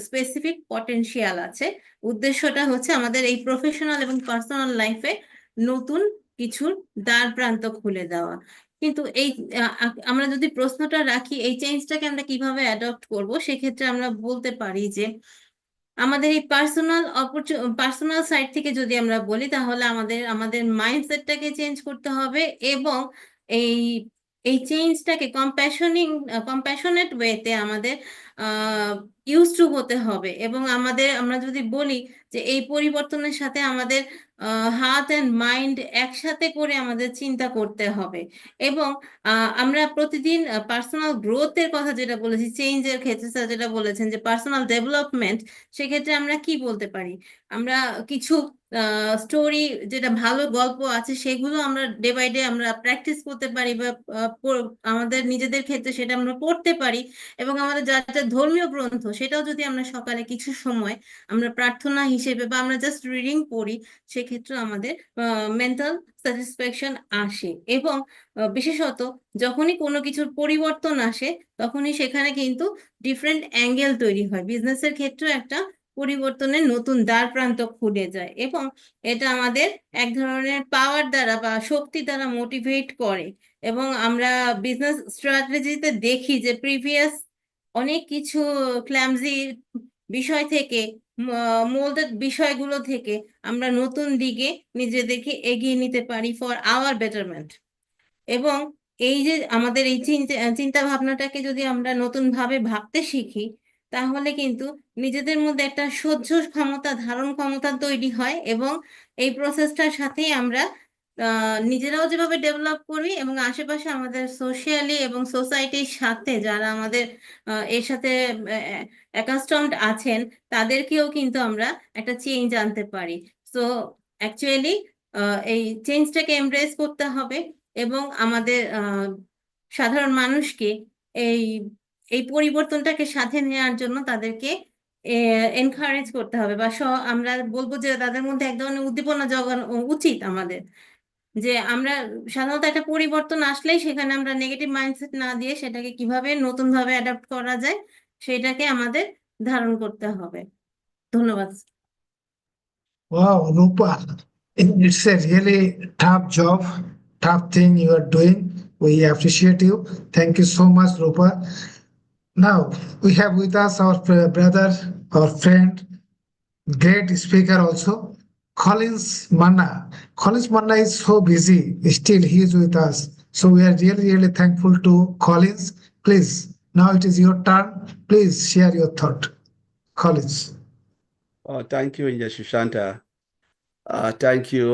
স্পেসিফিক পটেনশিয়াল আছে। উদ্দেশ্যটা হচ্ছে আমাদের এই প্রফেশনাল এবং পার্সোনাল লাইফে নতুন কিছুর দ্বার প্রান্ত খুলে দেওয়া। কিন্তু এই আমরা যদি প্রশ্নটা রাখি এই চেঞ্জটাকে আমরা কিভাবে অ্যাডপ্ট করব, সেক্ষেত্রে আমরা বলতে পারি যে আমাদের এই পার্সোনাল সাইড থেকে যদি আমরা বলি, তাহলে আমাদের মাইন্ডসেটটাকে চেঞ্জ করতে হবে এবং এই এই চেঞ্জটাকে কম্প্যাশনেট ওয়েতে আমাদের ইউজ টু হতে হবে। এবং আমরা যদি বলি যে এই পরিবর্তনের সাথে আমাদের হার্ট অ্যান্ড মাইন্ড একসাথে করে আমাদের চিন্তা করতে হবে। এবং আমরা প্রতিদিন পার্সোনাল গ্রোথের কথা যেটা বলেছি, চেঞ্জের ক্ষেত্রে স্যার যেটা বলেছেন যে পার্সোনাল ডেভেলপমেন্ট, সেক্ষেত্রে আমরা কি বলতে পারি? আমরা কিছু স্টোরি, যেটা ভালো গল্প আছে, সেগুলো আমরা ডে বাই ডে আমরা প্র্যাকটিস করতে পারি, বা আমাদের নিজেদের ক্ষেত্রে সেটা আমরা পড়তে পারি। এবং আমাদের যা যা ধর্মীয় গ্রন্থ, সেটাও যদি আমরা সকালে কিছু সময় আমরা প্রার্থনা হিসেবে বা আমরা জাস্ট রিডিং পড়ি, সেক্ষেত্রে আমাদের মেন্টাল স্যাটিসফ্যাকশন আসে। এবং বিশেষত যখনই কোনো কিছুর পরিবর্তন আসে, তখনই সেখানে কিন্তু ডিফারেন্ট অ্যাঙ্গেল তৈরি হয়। বিজনেসের ক্ষেত্রেও একটা পরিবর্তনের নতুন দ্বার প্রান্ত খুলে যায়, এবং এটা আমাদের এক ধরনের পাওয়ার দ্বারা বা শক্তি দ্বারা মোটিভেট করে। এবং আমরা বিজনেস স্ট্র্যাটেজিতে দেখি যে প্রিভিয়াস অনেক কিছু ক্ল্যামজি বিষয় থেকে, মোল্ডেড বিষয়গুলো থেকে আমরা নতুন দিকে নিজেদেরকে এগিয়ে নিতে পারি ফর আওয়ার বেটারমেন্ট। এবং এই যে আমাদের এই চিন্তা ভাবনাটাকে যদি আমরা নতুন ভাবে ভাবতে শিখি, তাহলে কিন্তু নিজেদের মধ্যে একটা সহ্য ক্ষমতা, ধারণ ক্ষমতা তৈরি হয়। এবং এই প্রসেসটার সাথেই আমরা নিজেরাও যেভাবে ডেভেলপ করি, এবং আশেপাশে আমাদের সোশিয়ালি এবং সোসাইটির সাথে যারা আমাদের এর সাথে অ্যাকাস্টমড আছেন, তাদেরকেও কিন্তু আমরা একটা চেঞ্জ আনতে পারি। সো অ্যাকচুয়ালি এই চেঞ্জটাকে এমব্রেস করতে হবে, এবং আমাদের সাধারণ মানুষকে এই এই পরিবর্তনটাকে সাথে নেওয়ার জন্য তাদেরকে এনকারেজ করতে হবে, বা আমরা বলবো যে তাদের মধ্যে এক ধরনের উদ্দীপনা জোগানো উচিত আমাদের। যে আমরা সাধারণত একটা পরিবর্তন আসলেই সেখানে আমরা নেগেটিভ মাইন্ডসেট না দিয়ে সেটাকে কিভাবে নতুন ভাবে অ্যাডাপ্ট করা যায়, সেটাকে আমাদের ধারণ করতে হবে। ধন্যবাদ। Wow, Rupa, it's a really tough job, tough thing you are doing. We appreciate you. Thank you so much, Rupa. Now we have with us our brother, our friend, great speaker also, Collins Manna. Collins Manna is so busy, still he is with us. So we are really, really thankful to Collins. Please, now it is your turn. Please share your thought. Collins. Oh, thank you, Inja Shushanta. Thank you,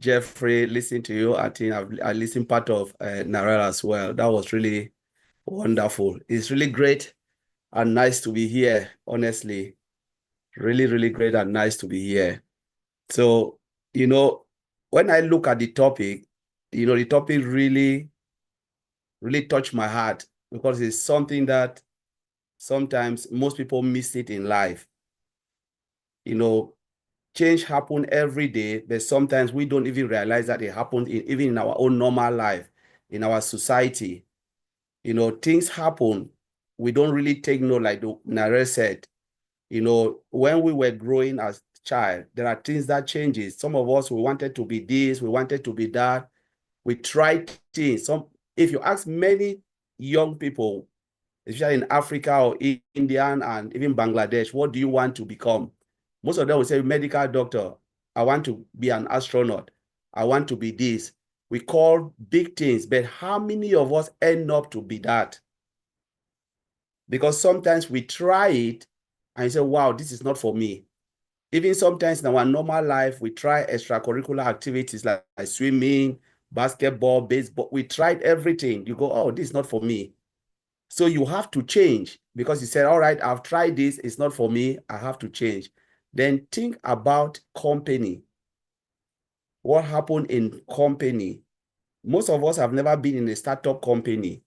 Jeffrey. Listening to you, I think I listened part of Narelle as well. That was really wonderful. It's really great and nice to be here, honestly. Really, really great and nice to be here. So, when I look at the topic, the topic really, really touched my heart, because it's something that sometimes most people miss it in life. Change happen every day, but sometimes we don't even realize that it happened even in our own normal life, in our society. Things happen. We don't really take note, like the Narelle said. When we were growing as child, there are things that changes. Some of us, we wanted to be this, we wanted to be that. We tried things. If you ask many young people, especially in Africa or India and even Bangladesh, what do you want to become? Most of them will say medical doctor. I want to be an astronaut. I want to be this. We call big things, but how many of us end up to be that? Because sometimes we try it and you say, wow, this is not for me. Even sometimes in our normal life, we try extracurricular activities like swimming, basketball, baseball. We tried everything. You go, oh, this is not for me. So you have to change, because you said, all right, I've tried this. It's not for me. I have to change. Then think about company. What happened in company? Most of us have never been in a startup company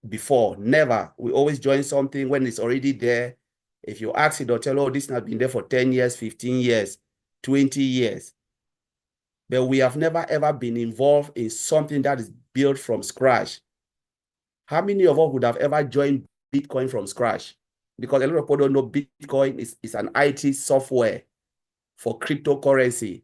before. Never. We always join something when it's already there. If you ask it, they'll tell, oh, this has been there for 10 years, 15 years, 20 years. But we have never, ever been involved in something that is built from scratch. How many of us would have ever joined Bitcoin from scratch? Because a lot of people don't know Bitcoin is an IT software for cryptocurrency.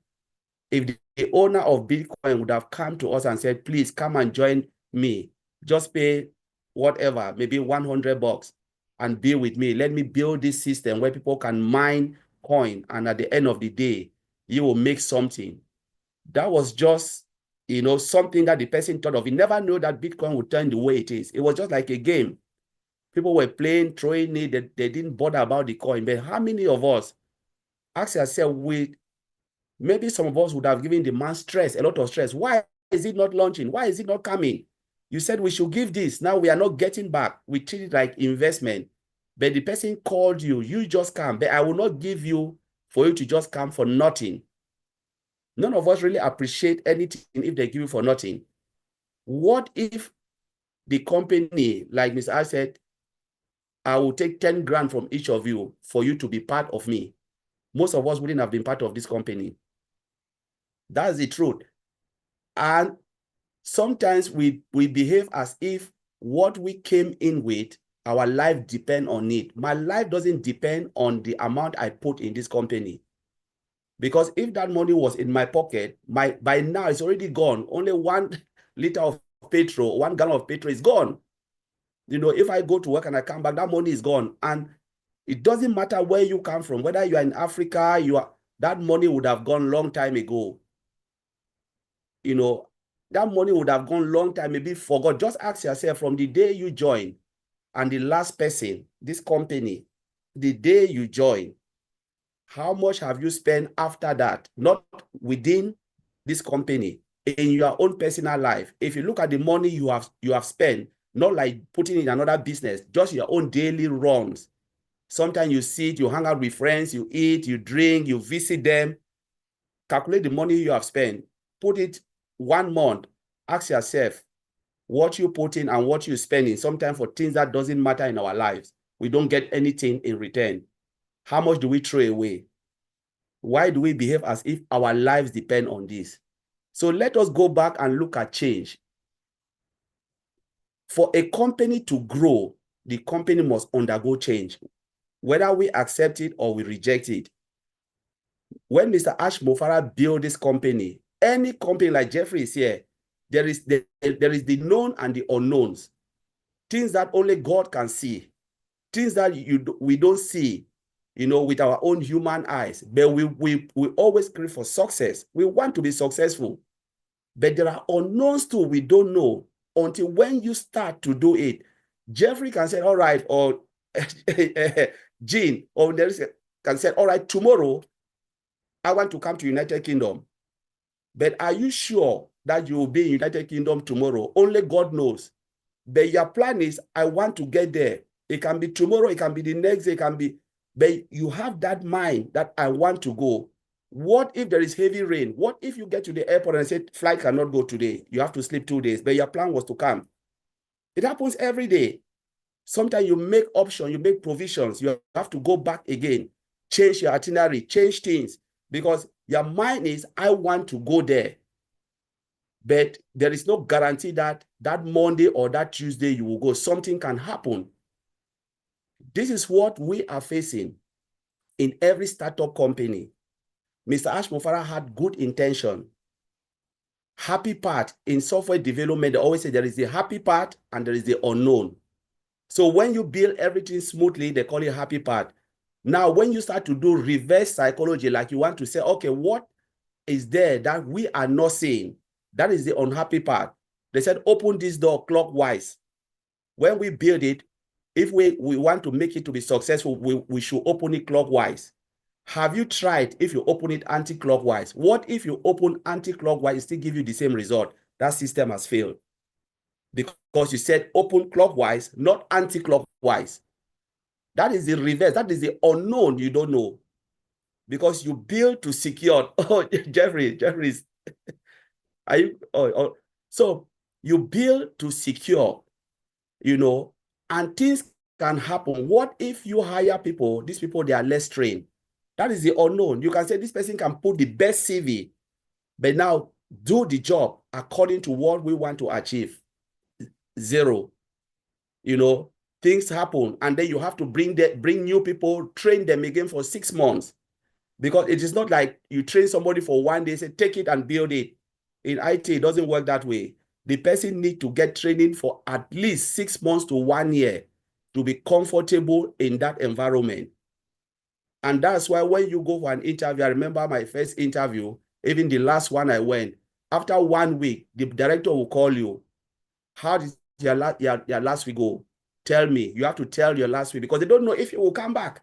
If the owner of Bitcoin would have come to us and said, please come and join me. Just pay whatever, maybe $100 and be with me. Let me build this system where people can mine coin, and at the end of the day, you will make something. That was just, something that the person thought of. He never knew that Bitcoin would turn the way it is. It was just like a game. People were playing, throwing it. They didn't bother about the coin. But how many of us, ask yourself, maybe some of us would have given the man stress, a lot of stress. Why is it not launching? Why is it not coming? You said we should give this. Now we are not getting back. We treat it like investment. But the person called you. You just come. But I will not give you for you to just come for nothing. None of us really appreciate anything if they give you for nothing. What if the company, like Mr. I said, I will take 10 grand from each of you for you to be part of me? Most of us wouldn't have been part of this company. That's the truth. And sometimes we behave as if what we came in with, our life depends on it. My life doesn't depend on the amount I put in this company. Because if that money was in my pocket, by now it's already gone. Only 1 liter of petrol, 1 gallon of petrol is gone. If I go to work and I come back, that money is gone. And it doesn't matter where you come from, whether you are in Africa, that money would have gone long time ago. That money would have gone long time, maybe forgot. Just ask yourself, from the day you join and the last person, this company, the day you join, how much have you spent after that? Not within this company, in your own personal life. If you look at the money you have spent, not like putting in another business, just your own daily runs. Sometimes you sit, you hang out with friends, you eat, you drink, you visit them. Calculate the money you have spent. Put it 1 month. Ask yourself what you put in and what you're spending. Sometimes for things that doesn't matter in our lives, we don't get anything in return. How much do we throw away? Why do we behave as if our lives depend on this? So let us go back and look at change. For a company to grow, the company must undergo change, whether we accept it or we reject it. When Mr. Ash Mofara built this company, any company like Jeffrey is here, there is the known and the unknowns. Things that only God can see. Things that we don't see, with our own human eyes. But we always crave for success. We want to be successful. But there are unknowns too we don't know until when you start to do it. Jeffrey can say, all right, or Jean, or can say, all right, tomorrow, I want to come to United Kingdom. But are you sure that you will be in United Kingdom tomorrow? Only God knows. But your plan is, I want to get there. It can be tomorrow, it can be the next day, it can be, but you have that mind that I want to go. What if there is heavy rain? What if you get to the airport and say, flight cannot go today? You have to sleep 2 days, but your plan was to come. It happens every day. Sometimes you make options, you make provisions. You have to go back again, change your itinerary, change things, because your mind is, I want to go there. But there is no guarantee that Monday or that Tuesday you will go. Something can happen. This is what we are facing in every startup company. Mr. Ash Mofara had good intention. Happy part in software development, they always say there is the happy part and there is the unknown. So when you build everything smoothly, they call it happy part. Now, when you start to do reverse psychology, like you want to say, okay, what is there that we are not seeing? That is the unhappy part. They said, open this door clockwise. When we build it, if we want to make it to be successful, we should open it clockwise. Have you tried if you open it anti-clockwise? What if you open anti-clockwise, it still give you the same result? That system has failed. Because you said open clockwise, not anti-clockwise. That is the reverse. That is the unknown you don't know. Because you build to secure. Oh, Jeffrey's. Are you? So you build to secure, and things can happen. What if you hire people? These people, they are less trained. That is the unknown. You can say this person can put the best CV, but now do the job according to what we want to achieve. Zero. Things happen, and then you have to bring new people, train them again for 6 months. Because it is not like you train somebody for 1 day, say, take it and build it. In IT, it doesn't work that way. the person need to get training for at least 6 months to 1 year to be comfortable in that environment. And that's why when you go for an interview, I remember my first interview, even the last one I went, after 1 week, the director will call you. How did your last week go? Tell me. You have to tell your last week because they don't know if you will come back.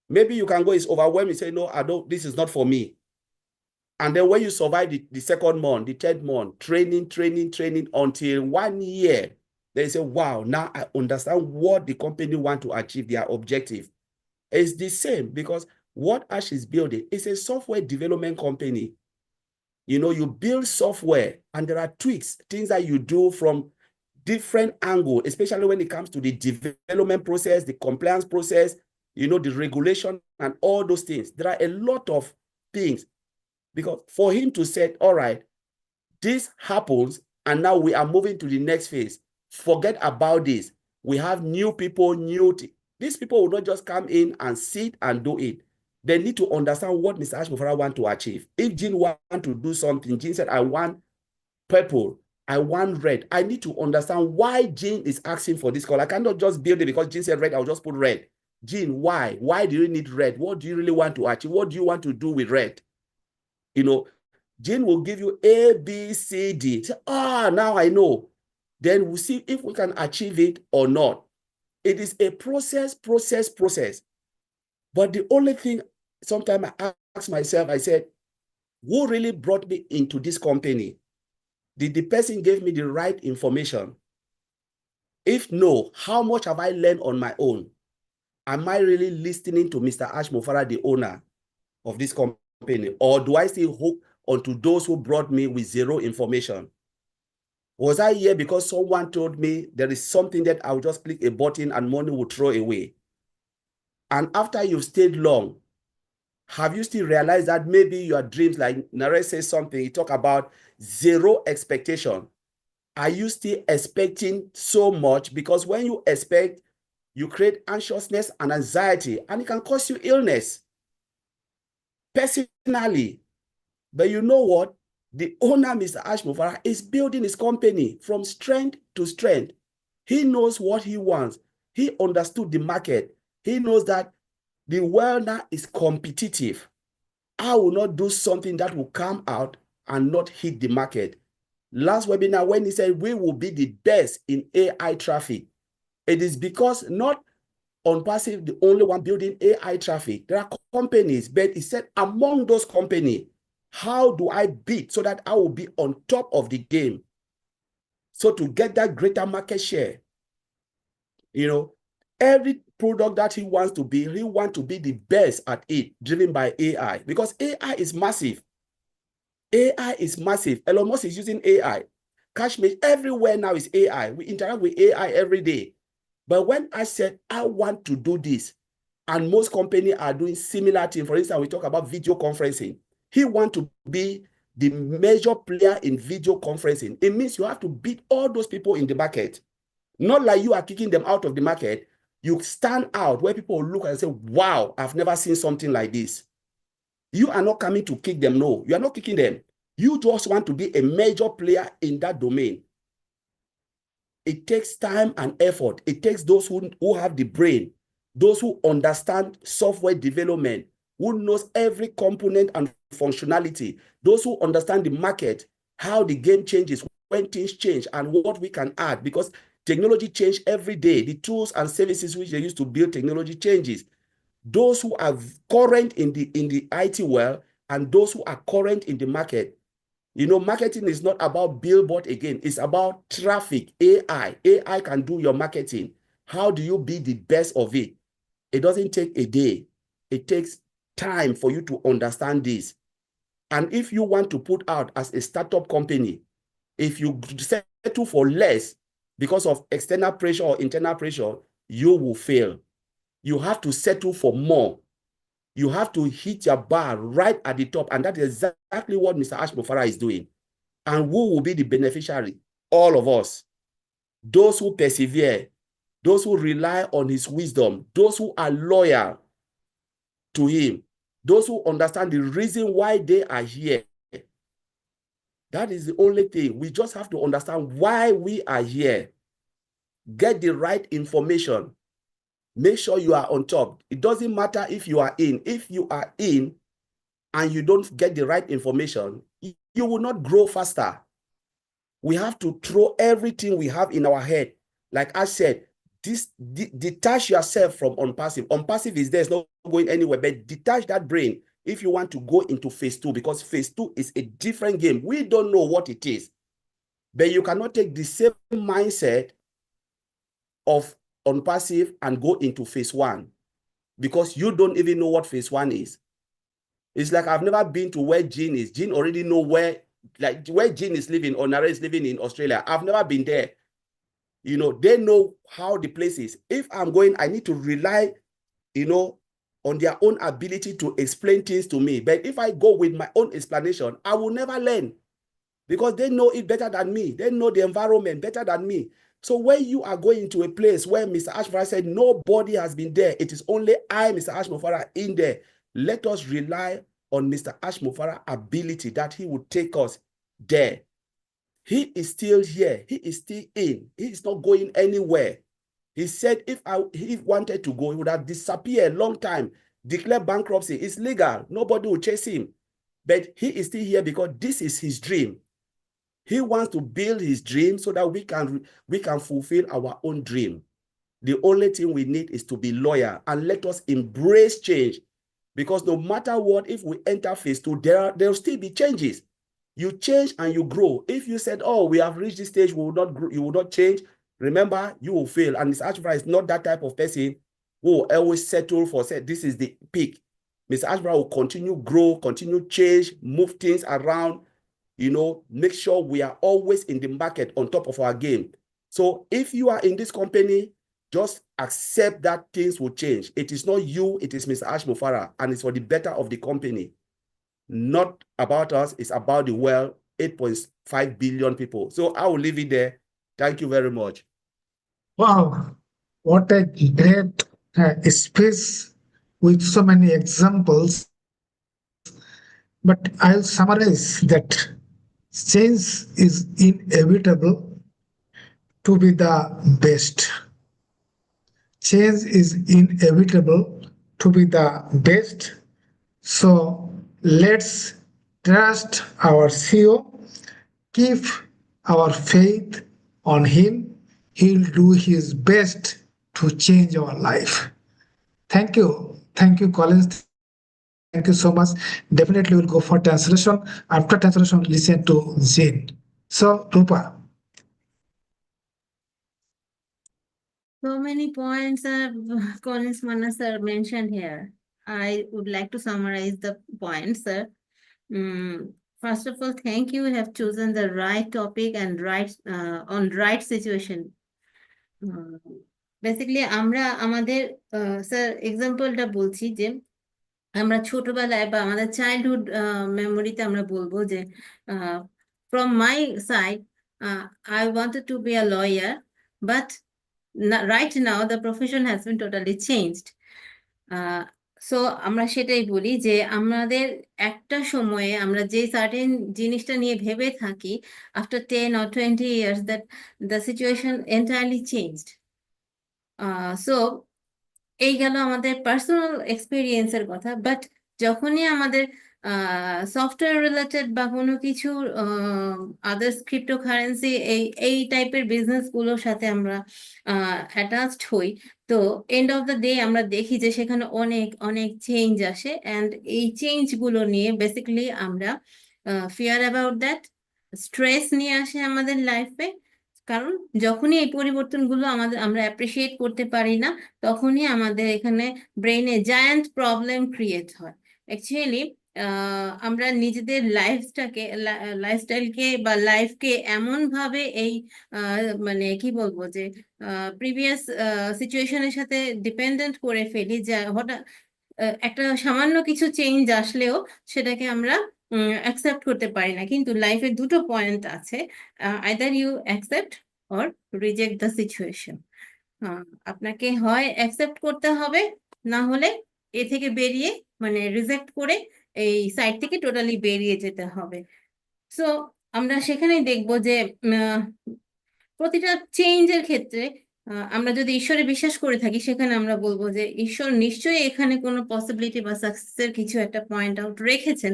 Maybe you can go, it's overwhelming, say, no, I don't, this is not for me. And then when you survive the second month, the third month, training until 1 year, they say, wow, now I understand what the company want to achieve, their objective. It's the same because what Ash is building is a software development company. You know, you build software and there are tweaks, things that you do from different angles, especially when it comes to the development process, the compliance process, you know, the regulation and all those things. There are a lot of things because for him to say, all right, this happens and now we are moving to the next phase. Forget about this. We have new people, these people will not just come in and sit and do it. They need to understand what Mr. Ashmofara wants to achieve. If Jean wants to do something, Jean said, I want purple, I want red. I need to understand why Jean is asking for this color. I cannot just build it because Jean said red, I'll just put red. Jean, why? Why do you need red? What do you really want to achieve? What do you want to do with red? You know, Jean will give you A, B, C, D. Say, now I know. Then we'll see if we can achieve it or not. It is a process. But the only thing, sometimes I ask myself, I said, who really brought me into this company? Did the person give me the right information? If no, how much have I learned on my own? Am I really listening to Mr. Ashmofara, the owner of this company? Or do I still hook onto those who brought me with zero information? Was I here because someone told me there is something that I'll just click a button and money will throw away? And after you've stayed long, have you still realized that maybe your dreams, like Nare says something, he talk about zero expectation. Are you still expecting so much? Because when you expect, you create anxiousness and anxiety, and it can cause you illness personally. But you know what? The owner, Mr. Ashmofara, is building his company from strength to strength. He knows what he wants. He understood the market. He knows that the world now is competitive. I will not do something that will come out and not hit the market. Last webinar, when he said we will be the best in AI traffic, it is because not ONPASSIVE, the only one building AI traffic. There are companies, but he said among those companies, how do I beat so that I will be on top of the game? So to get that greater market share, you know, every product that he wants to be the best at it, driven by AI, because AI is massive. AI is massive. Elon Musk is using AI. Cashmere, everywhere now is AI. We interact with AI every day. But when I said, I want to do this, and most companies are doing similar things, for instance, we talk about video conferencing. He wants to be the major player in video conferencing. It means you have to beat all those people in the market. Not like you are kicking them out of the market. You stand out where people look and say, wow, I've never seen something like this. You are not coming to kick them. No, you are not kicking them. You just want to be a major player in that domain. It takes time and effort. It takes those who have the brain, those who understand software development, who knows every component and functionality, those who understand the market, how the game changes, when things change, and what we can add, because technology changes every day. The tools and services which they use to build technology changes. Those who are current in the IT world and those who are current in the market. You know, marketing is not about billboard again. It's about traffic, AI. AI can do your marketing. How do you be the best of it? It doesn't take a day. It takes time for you to understand this. And if you want to put out as a startup company, if you settle for less because of external pressure or internal pressure, you will fail. You have to settle for more. You have to hit your bar right at the top. And that is exactly what Mr. Ashmofara is doing. And who will be the beneficiary? All of us. Those who persevere, those who rely on his wisdom, those who are loyal to him, those who understand the reason why they are here. That is the only thing. We just have to understand why we are here. Get the right information. Make sure you are on top. It doesn't matter if you are in. If you are in and you don't get the right information, you will not grow faster. We have to throw everything we have in our head. Like I said, detach yourself from ONPASSIVE. ONPASSIVE is there, it's not going anywhere, but detach that brain if you want to go into phase 2, because phase 2 is a different game. We don't know what it is, but you cannot take the same mindset of ONPASSIVE and go into phase 1 because you don't even know what phase 1 is. It's like I've never been to where Jean is. Jean already know where Jean is living or Nare is living in Australia. I've never been there. You know, they know how the place is. If I'm going, I need to rely, you know, on their own ability to explain things to me. But if I go with my own explanation, I will never learn because they know it better than me. They know the environment better than me. So when you are going to a place where Mr. Ashmofara said nobody has been there, it is only I, Mr. Ashmofara, in there. Let us rely on Mr. Ashmofara's ability that he would take us there. He is still here. He is still in. He is not going anywhere. He said if he wanted to go, he would have disappeared a long time, declare bankruptcy. It's legal. Nobody will chase him. But he is still here because this is his dream. He wants to build his dream so that we can fulfill our own dream. The only thing we need is to be loyal and let us embrace change. Because no matter what, if we enter phase 2, there will still be changes. You change and you grow. If you said, oh, we have reached this stage, we will not grow, you will not change, remember, you will fail. And Mr. Ashmofara is not that type of person who will always settle for, say, this is the peak. Mr. Ashmofara will continue grow, continue change, move things around, you know, make sure we are always in the market on top of our game. So if you are in this company, just accept that things will change. It is not you, it is Mr. Ashmofara, and it's for the better of the company. Not about us, it's about the world, 8.5 billion people. So I will leave it there. Thank you very much. Wow, what a great space with so many examples. But I'll summarize that change is inevitable to be the best. Change is inevitable to be the best. So let's trust our CEO, keep our faith on him. He'll do his best to change our life. Thank you. Thank you, Collins. Thank you so much. Definitely we'll go for translation. After translation, listen to Zane. So, Rupa. So many points Collins Manna sir mentioned here. I would like to summarize the points, sir. First of all, thank you. You have chosen the right topic and right situation. Basically, আমরা আমাদের sir এক্সাম্পলটা বলছি যে আমরা ছোটবেলায় বা আমাদের childhood মেমোরিতে আমরা বলবো যে from my side, I wanted to be a lawyer, but right now the profession has been totally changed. So আমরা সেটাই বলি যে আমাদের একটা সময়ে আমরা যে সার্টেন জিনিসটা নিয়ে ভেবে থাকি, after 10 or 20 years that the situation entirely changed. So এই গেল আমাদের পার্সোনাল এক্সপিরিয়েন্সের কথা। বাট যখনই আমাদের সফটওয়্যার রিলেটেড বা কোনো কিছু আদার্স ক্রিপ্টোকারেন্সি এই টাইপের বিজনেসগুলোর সাথে আমরা অ্যাটাচড হই, তো এন্ড অফ দ্য ডে আমরা দেখি যে সেখানে অনেক অনেক চেঞ্জ আসে। অ্যান্ড এই চেঞ্জগুলো নিয়ে বেসিক্যালি আমরা ফিয়ার অ্যাবাউট দ্যাট, স্ট্রেস নিয়ে আসে আমাদের লাইফে। কারণ যখনই এই পরিবর্তনগুলো আমরা অ্যাপ্রিসিয়েট করতে পারি না, তখনই আমাদের এখানে ব্রেইনে জায়ান্ট প্রবলেম ক্রিয়েট হয়। অ্যাকচুয়ালি আমরা নিজেদের লাইফস্টাইলকে বা লাইফকে এমন ভাবে এই মানে কি বলবো যে প্রিভিয়াস সিচুয়েশনের সাথে ডিপেন্ডেন্ট করে ফেলি, যা হঠাৎ একটা সামান্য কিছু চেঞ্জ আসলেও সেটাকে আমরা অ্যাকসেপ্ট করতে পারি না। কিন্তু লাইফের দুটো পয়েন্ট আছে, either you accept or reject the situation. আপনাকে হয় অ্যাকসেপ্ট করতে হবে, না হলে এ থেকে বেরিয়ে মানে রিজেক্ট করে এই সাইড থেকে টোটালি বেরিয়ে যেতে হবে। সো আমরা সেখানেই দেখব যে প্রতিটা চেঞ্জের ক্ষেত্রে আমরা যদি ঈশ্বরে বিশ্বাস করে থাকি, সেখানে আমরা বলবো যে ঈশ্বর নিশ্চয়ই এখানে কোনো পসিবিলিটি বা সাকসেসের কিছু একটা পয়েন্ট আউট রেখেছেন,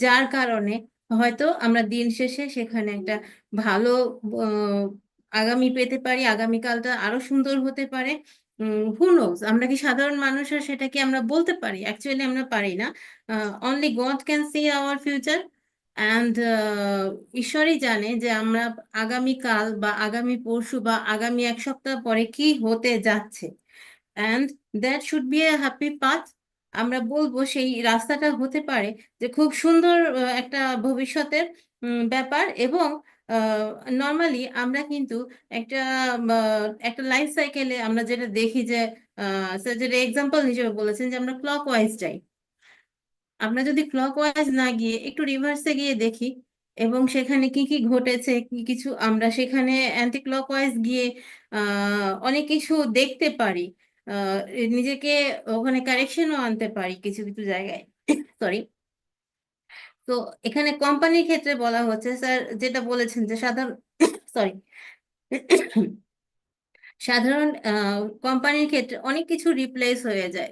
যার কারণে হয়তো আমরা দিন শেষে সেখানে একটা ভালো আহ, আগামী পেতে পারি, আগামীকালটা আরো সুন্দর হতে পারে। হু নোজ, আমরা কি সাধারণ মানুষরা সেটা কি আমরা বলতে পারি? অ্যাকচুয়ালি আমরা পারি না। Only god can see our future, and ঈশ্বরই জানে যে আমরা আগামীকাল বা আগামী পরশু বা আগামী এক সপ্তাহ পরে কি হতে যাচ্ছে। And that should B A happy path. আমরা বলবো সেই রাস্তাটা হতে পারে যে খুব সুন্দর একটা ভবিষ্যতের ব্যাপার। এবং নর্মালি আমরা কিন্তু একটা একটা লাইফ সাইকেলে আমরা যেটা দেখি যে স্যার যেটা এক্সাম্পল হিসেবে বলেছেন যে আমরা ক্লক ওয়াইজ যাই। আমরা যদি ক্লকওয়াইজ না গিয়ে একটু রিভার্সে গিয়ে দেখি এবং সেখানে কি কি ঘটেছে, কি কিছু আমরা সেখানে অ্যান্টি ক্লকওয়াইজ গিয়ে অনেক কিছু দেখতে পারি, আহ, নিজেকে ওখানে কারেকশনও আনতে পারি কিছু কিছু জায়গায়। সরি। তো এখানে কোম্পানির ক্ষেত্রে বলা হচ্ছে স্যার যেটা বলেছেন যে সাধারণ সরি সাধারণ কোম্পানির ক্ষেত্রে অনেক কিছু রিপ্লেস হয়ে যায়,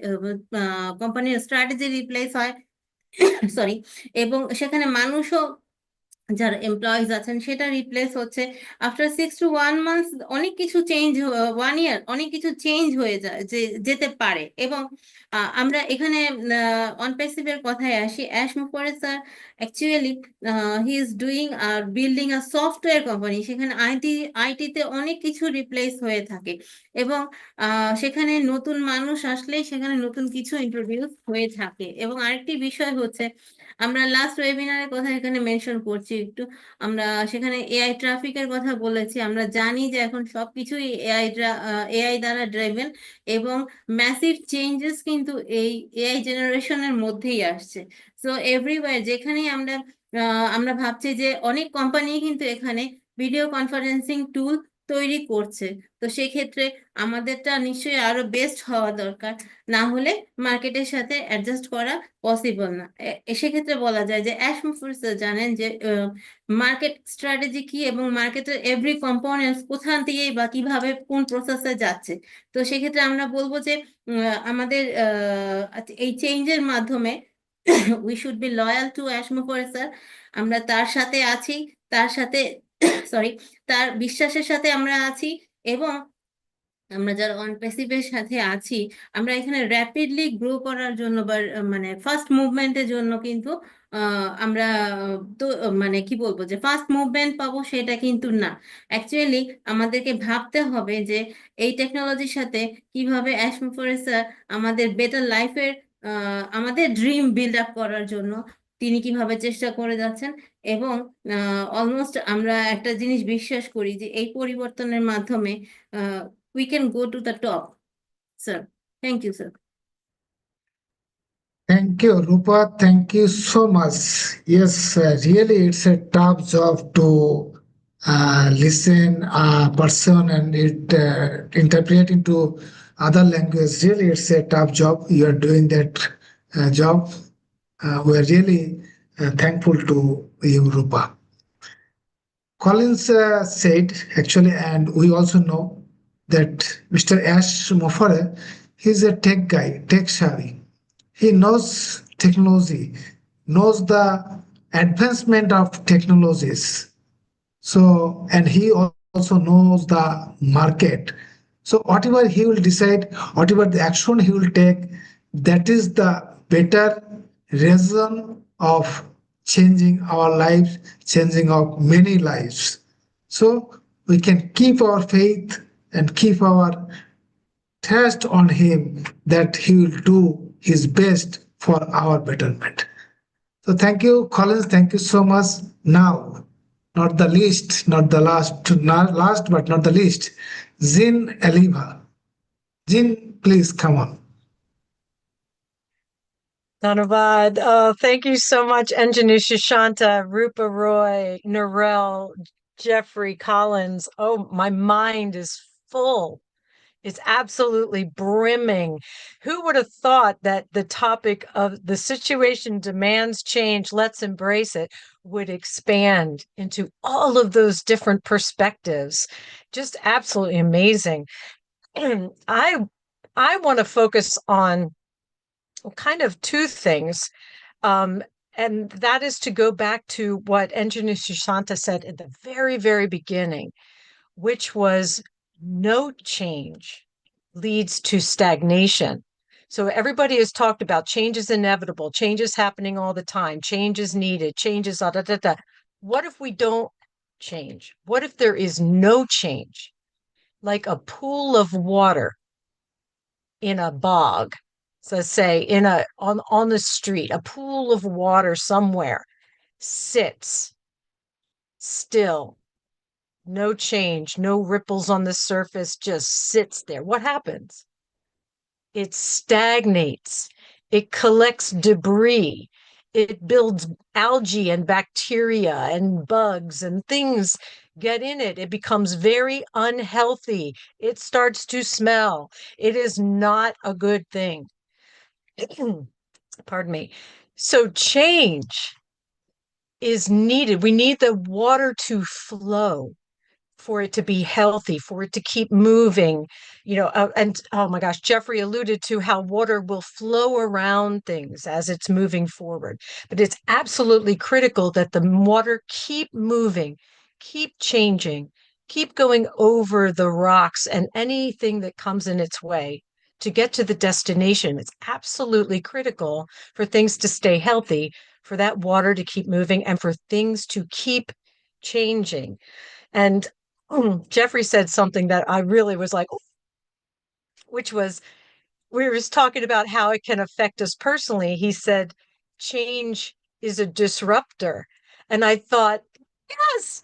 কোম্পানির স্ট্র্যাটেজি রিপ্লেস হয়। সরি। এবং সেখানে মানুষও, যারা এমপ্লয়িজ আছেন সেটা রিপ্লেস হচ্ছে। আফটার 6 to 1 month অনেক কিছু চেঞ্জ, 1 year অনেক কিছু চেঞ্জ হয়ে যায়, যেতে পারে। এবং আমরা এখানে অনপ্যাসিভের কথায় আসি। Ash Mukherjee sir actually he is doing আর বিল্ডিং আ সফটওয়্যার কোম্পানি। সেখানে আইটিতে অনেক কিছু রিপ্লেস হয়ে থাকে এবং সেখানে নতুন মানুষ আসলেই সেখানে নতুন কিছু ইন্ট্রোডিউস হয়ে থাকে। এবং আরেকটি বিষয় হচ্ছে, আমরা লাস্ট ওয়েবিনারের কথা এখানে মেনশন করছি একটু, আমরা সেখানে এআই ট্রাফিকের কথা বলেছি। আমরা জানি যে এখন সবকিছুই এআই দ্বারা ড্রাইভেন এবং ম্যাসিভ চেঞ্জেস কিন্তু এই এআই জেনারেশনের মধ্যেই আসছে। সো এভরিওয়্যার যেখানেই আমরা ভাবছি যে অনেক কোম্পানি কিন্তু এখানে ভিডিও কনফারেন্সিং টুল তৈরি করছে। তো সেক্ষেত্রে আমাদেরটা নিশ্চয়ই আরো বেস্ট হওয়া দরকার, না হলে মার্কেটের সাথে অ্যাডজাস্ট করা পসিবল না। সেক্ষেত্রে বলা যায় যে অ্যাশ মুখার্জি জানেন যে মার্কেট স্ট্র্যাটেজি কি এবং মার্কেটের এভরি কম্পোনেন্টস কোথা দিয়ে বা কিভাবে কোন প্রসেসে যাচ্ছে। তো সেক্ষেত্রে আমরা বলবো যে আমাদের এই চেঞ্জের মাধ্যমে we should be loyal to ash Mukherjee sir. আমরা তার সাথে আছি, তার সাথে সরি তার বিশ্বাসের সাথে আমরা আছি। এবং আমরা যারা অন প্যাসিভের সাথে আছি, আমরা এখানে র্যাপিডলি গ্রো করার জন্য বা মানে ফার্স্ট মুভমেন্টের জন্য কিন্তু আমরা তো মানে কি বলবো যে ফার্স্ট মুভমেন্ট পাবো সেটা কিন্তু না। অ্যাকচুয়ালি আমাদেরকে ভাবতে হবে যে এই টেকনোলজির সাথে কিভাবে স্যার আমাদের বেটার লাইফের আমাদের ড্রিম বিল্ড আপ করার জন্য তিনি কিভাবে চেষ্টা করে যাচ্ছেন। এবং অলমোস্ট আমরা একটা জিনিস বিশ্বাস করি যে এই পরিবর্তনের মাধ্যমে we can go to the top, sir. Thank you, sir. Thank you, Rupa. Thank you so much. Yes, really, it's a tough job to listen a person and it interpret into other language. Really, it's a tough job. You are doing that job. We are really thankful to you, Rupa. Collins said actually, and we also know that Mr. Ash Mofare, he's a tech guy, tech savvy. He knows technology, knows the advancement of technologies. So, and he also knows the market. So, whatever he will decide, whatever the action he will take, that is the better reason of changing our lives, changing our many lives. So, we can keep our faith and keep our trust on him that he will do his best for our betterment. So thank you, Collins. Thank you so much. Now, not the least, not the last, not last but not the least, Zin Aliva. Zin, please come on. Dhanavad. Oh, thank you so much, Engineer Shashanta, Rupa Roy, Narelle, Jeffrey Collins. Oh, my mind is full. It's absolutely brimming. Who would have thought that the topic of the situation demands change, let's embrace it, would expand into all of those different perspectives? Just absolutely amazing. I want to focus on kind of two things. And that is to go back to what Engineer Sushanta said at the very, very beginning, which was no change leads to stagnation. So everybody has talked about change is inevitable, change is happening all the time, change is needed, change is da da da da. What if we don't change? What if there is no change? Like a pool of water in a bog. So say in a on the street, a pool of water somewhere sits still, no change, no ripples on the surface, just sits there. What happens? It stagnates. It collects debris. It builds algae and bacteria and bugs and things get in it. It becomes very unhealthy. It starts to smell. It is not a good thing. Pardon me. So change is needed. We need the water to flow for it to be healthy, for it to keep moving, and oh my gosh, Jeffrey alluded to how water will flow around things as it's moving forward. But it's absolutely critical that the water keep moving, keep changing, keep going over the rocks and anything that comes in its way to get to the destination. It's absolutely critical for things to stay healthy, for that water to keep moving, and for things to keep changing. And Jeffrey said something that I really was like, which was, we were talking about how it can affect us personally. He said, change is a disruptor. And I thought, yes,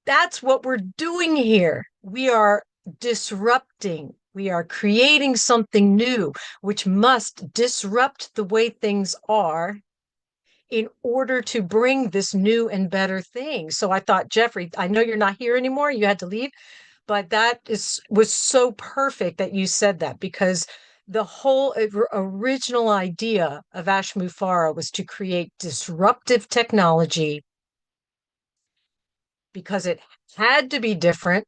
that's what we're doing here. We are disrupting. We are creating something new, which must disrupt the way things are in order to bring this new and better thing. So I thought, Jeffrey, I know you're not here anymore. You had to leave, but that was so perfect that you said that, because the whole original idea of Ashmufara was to create disruptive technology because it had to be different.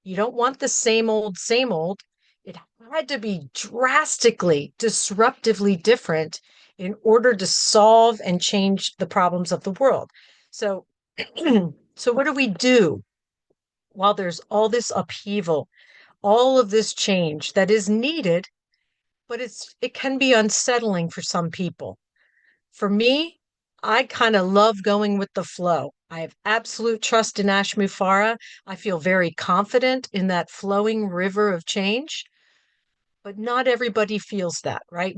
You don't want the same old, same old. It had to be drastically, disruptively different in order to solve and change the problems of the world. So, so what do we do while there's all this upheaval, all of this change that is needed, but it can be unsettling for some people. For me, I kind of love going with the flow. I have absolute trust in Ashmufara. I feel very confident in that flowing river of change, but not everybody feels that, right?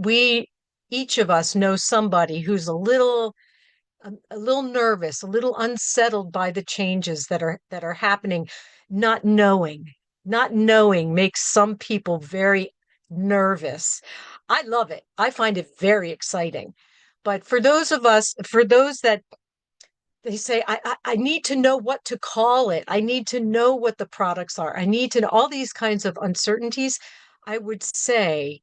Each of us know somebody who's a little nervous, a little unsettled by the changes that are happening. Not knowing makes some people very nervous. I love it. I find it very exciting. But for those that they say, I need to know what to call it. I need to know what the products are. I need to know all these kinds of uncertainties. I would say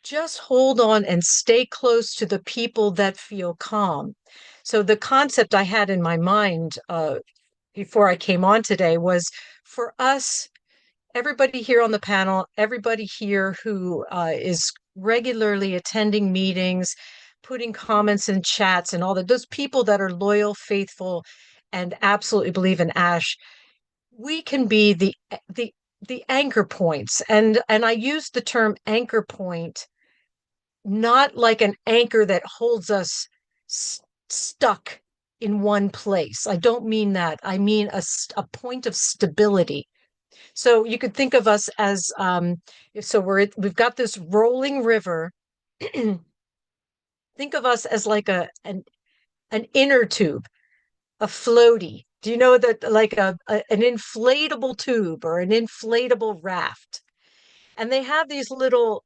just hold on and stay close to the people that feel calm. So the concept I had in my mind before I came on today was, for us, everybody here on the panel, everybody here who is regularly attending meetings, putting comments in chats and all that, those people that are loyal, faithful, and absolutely believe in Ash, we can be the anchor points. And I use the term anchor point not like an anchor that holds us stuck in one place. I don't mean that. I mean a point of stability. So you could think of us as so we've got this rolling river. Think of us as like an inner tube, a floaty. Do you know that, like an inflatable tube or an inflatable raft? And they have these little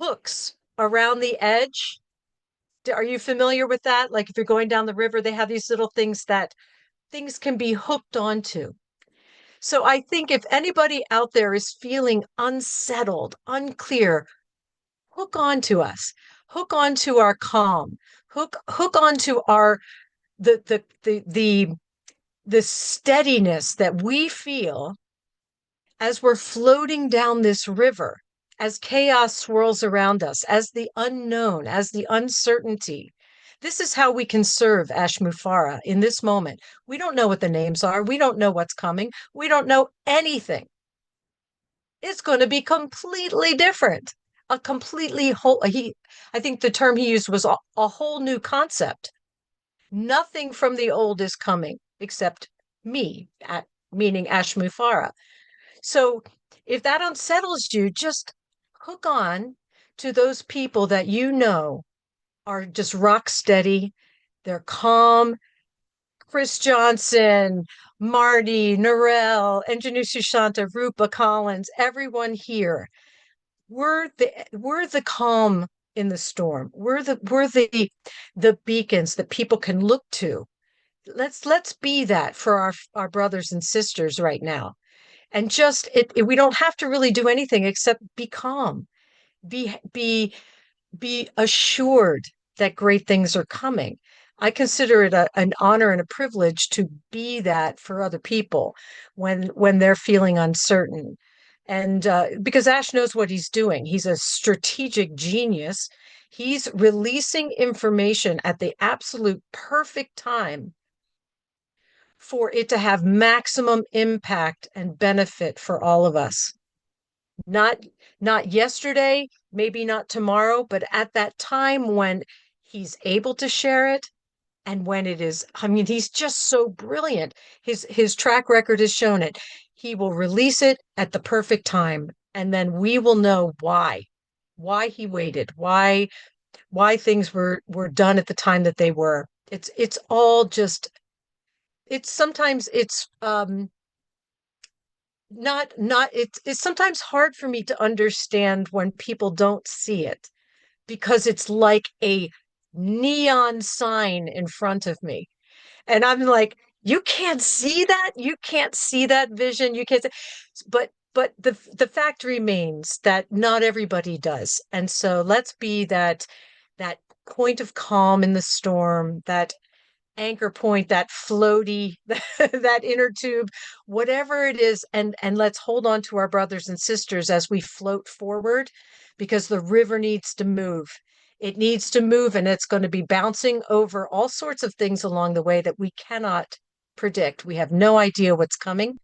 hooks around the edge. Are you familiar with that? Like if you're going down the river, they have these little things that things can be hooked onto. So I think if anybody out there is feeling unsettled, unclear, hook on to us, hook on to our calm, hook on to our the steadiness that we feel as we're floating down this river, as chaos swirls around us, as the unknown, as the uncertainty. This is how we can serve Ashmufara in this moment. We don't know what the names are. We don't know what's coming. We don't know anything. It's going to be completely different. A completely whole, I think the term he used was a whole new concept. Nothing from the old is coming except me, meaning Ashmufara. So if that unsettles you, just hook on to those people that you know are just rock steady. They're calm. Chris Johnson, Marty, Narelle, Engineer Sushanta, Rupa Collins, everyone here. We're the calm in the storm. We're the beacons that people can look to. Let's be that for our brothers and sisters right now. And just we don't have to really do anything except be calm, be assured that great things are coming. I consider it an honor and a privilege to be that for other people when they're feeling uncertain. And because Ash knows what he's doing, he's a strategic genius. He's releasing information at the absolute perfect time for it to have maximum impact and benefit for all of us. Not yesterday, maybe not tomorrow, but at that time when he's able to share it and when it is, I mean, he's just so brilliant. His track record has shown it. He will release it at the perfect time, and then we will know why he waited, why things were done at the time that they were. It's all just sometimes it's not it's sometimes hard for me to understand when people don't see it because it's like a neon sign in front of me and I'm like, you can't see that, you can't see that vision, you can't see. But the fact remains that not everybody does, and so let's be that point of calm in the storm, that anchor point, that floaty, that inner tube, whatever it is, and let's hold on to our brothers and sisters as we float forward, because the river needs to move. It needs to move, and it's going to be bouncing over all sorts of things along the way that we cannot predict. We have no idea what's coming,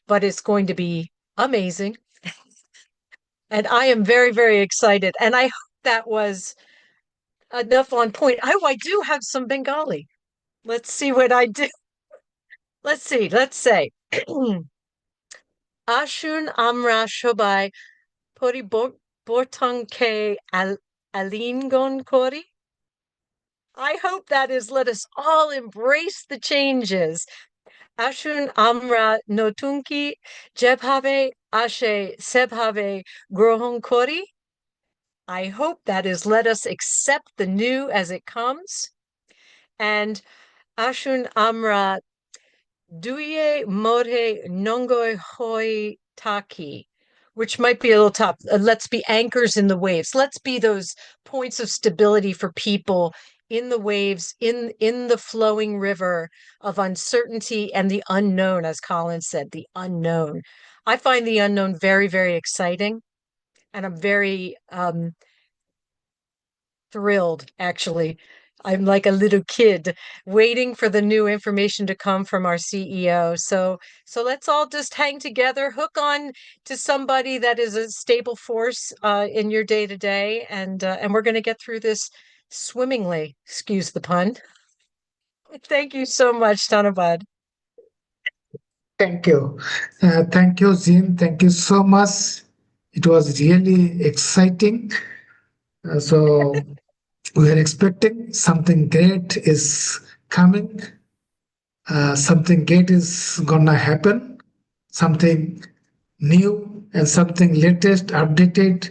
but it's going to be amazing. And I am very, very excited. And I hope that was enough on point. Oh, I do have some Bengali. Let's see what I do. Let's say, Ashun Amra Shobai Poribortanke Alingon Kori. I hope that is let us all embrace the changes. Ashun Amra Notunki Jebhave Ashe Sebhave Grohon Kori. I hope that is let us accept the new as it comes. And Ashun Amra Duye More Nongoi Hoi Taki, which might be a little tough. Let's be anchors in the waves. Let's be those points of stability for people in the waves, in the flowing river of uncertainty and the unknown, as Colin said, the unknown. I find the unknown very, very exciting. And I'm very thrilled, actually. I'm like a little kid waiting for the new information to come from our CEO. So let's all just hang together, hook on to somebody that is a stable force in your day to day, and we're going to get through this swimmingly. Excuse the pun. Thank you so much, Tanabad. Thank you. Thank you, Jean. Thank you so much. It was really exciting. So we are expecting something great is coming. Something great is gonna happen. Something new and something latest, updated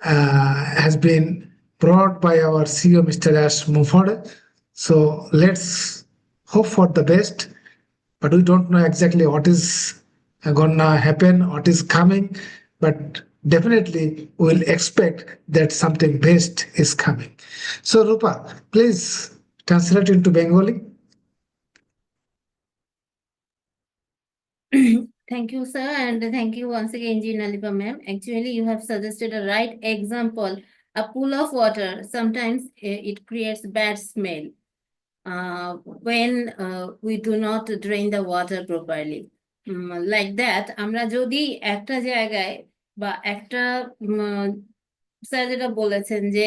has been brought by our CEO, Mr. Ash Mumford. So let's hope for the best, but we don't know exactly what is gonna happen, what is coming, but definitely we'll expect that something best is coming. So Rupa, please translate into Bengali. Thank you, sir, and thank you once again, Jean Aliba ma'am. Actually, you have suggested a right example. A pool of water, sometimes it creates bad smell when we do not drain the water properly. Like that, আমরা যদি একটা জায়গায় বা একটা sir যেটা বলেছেন যে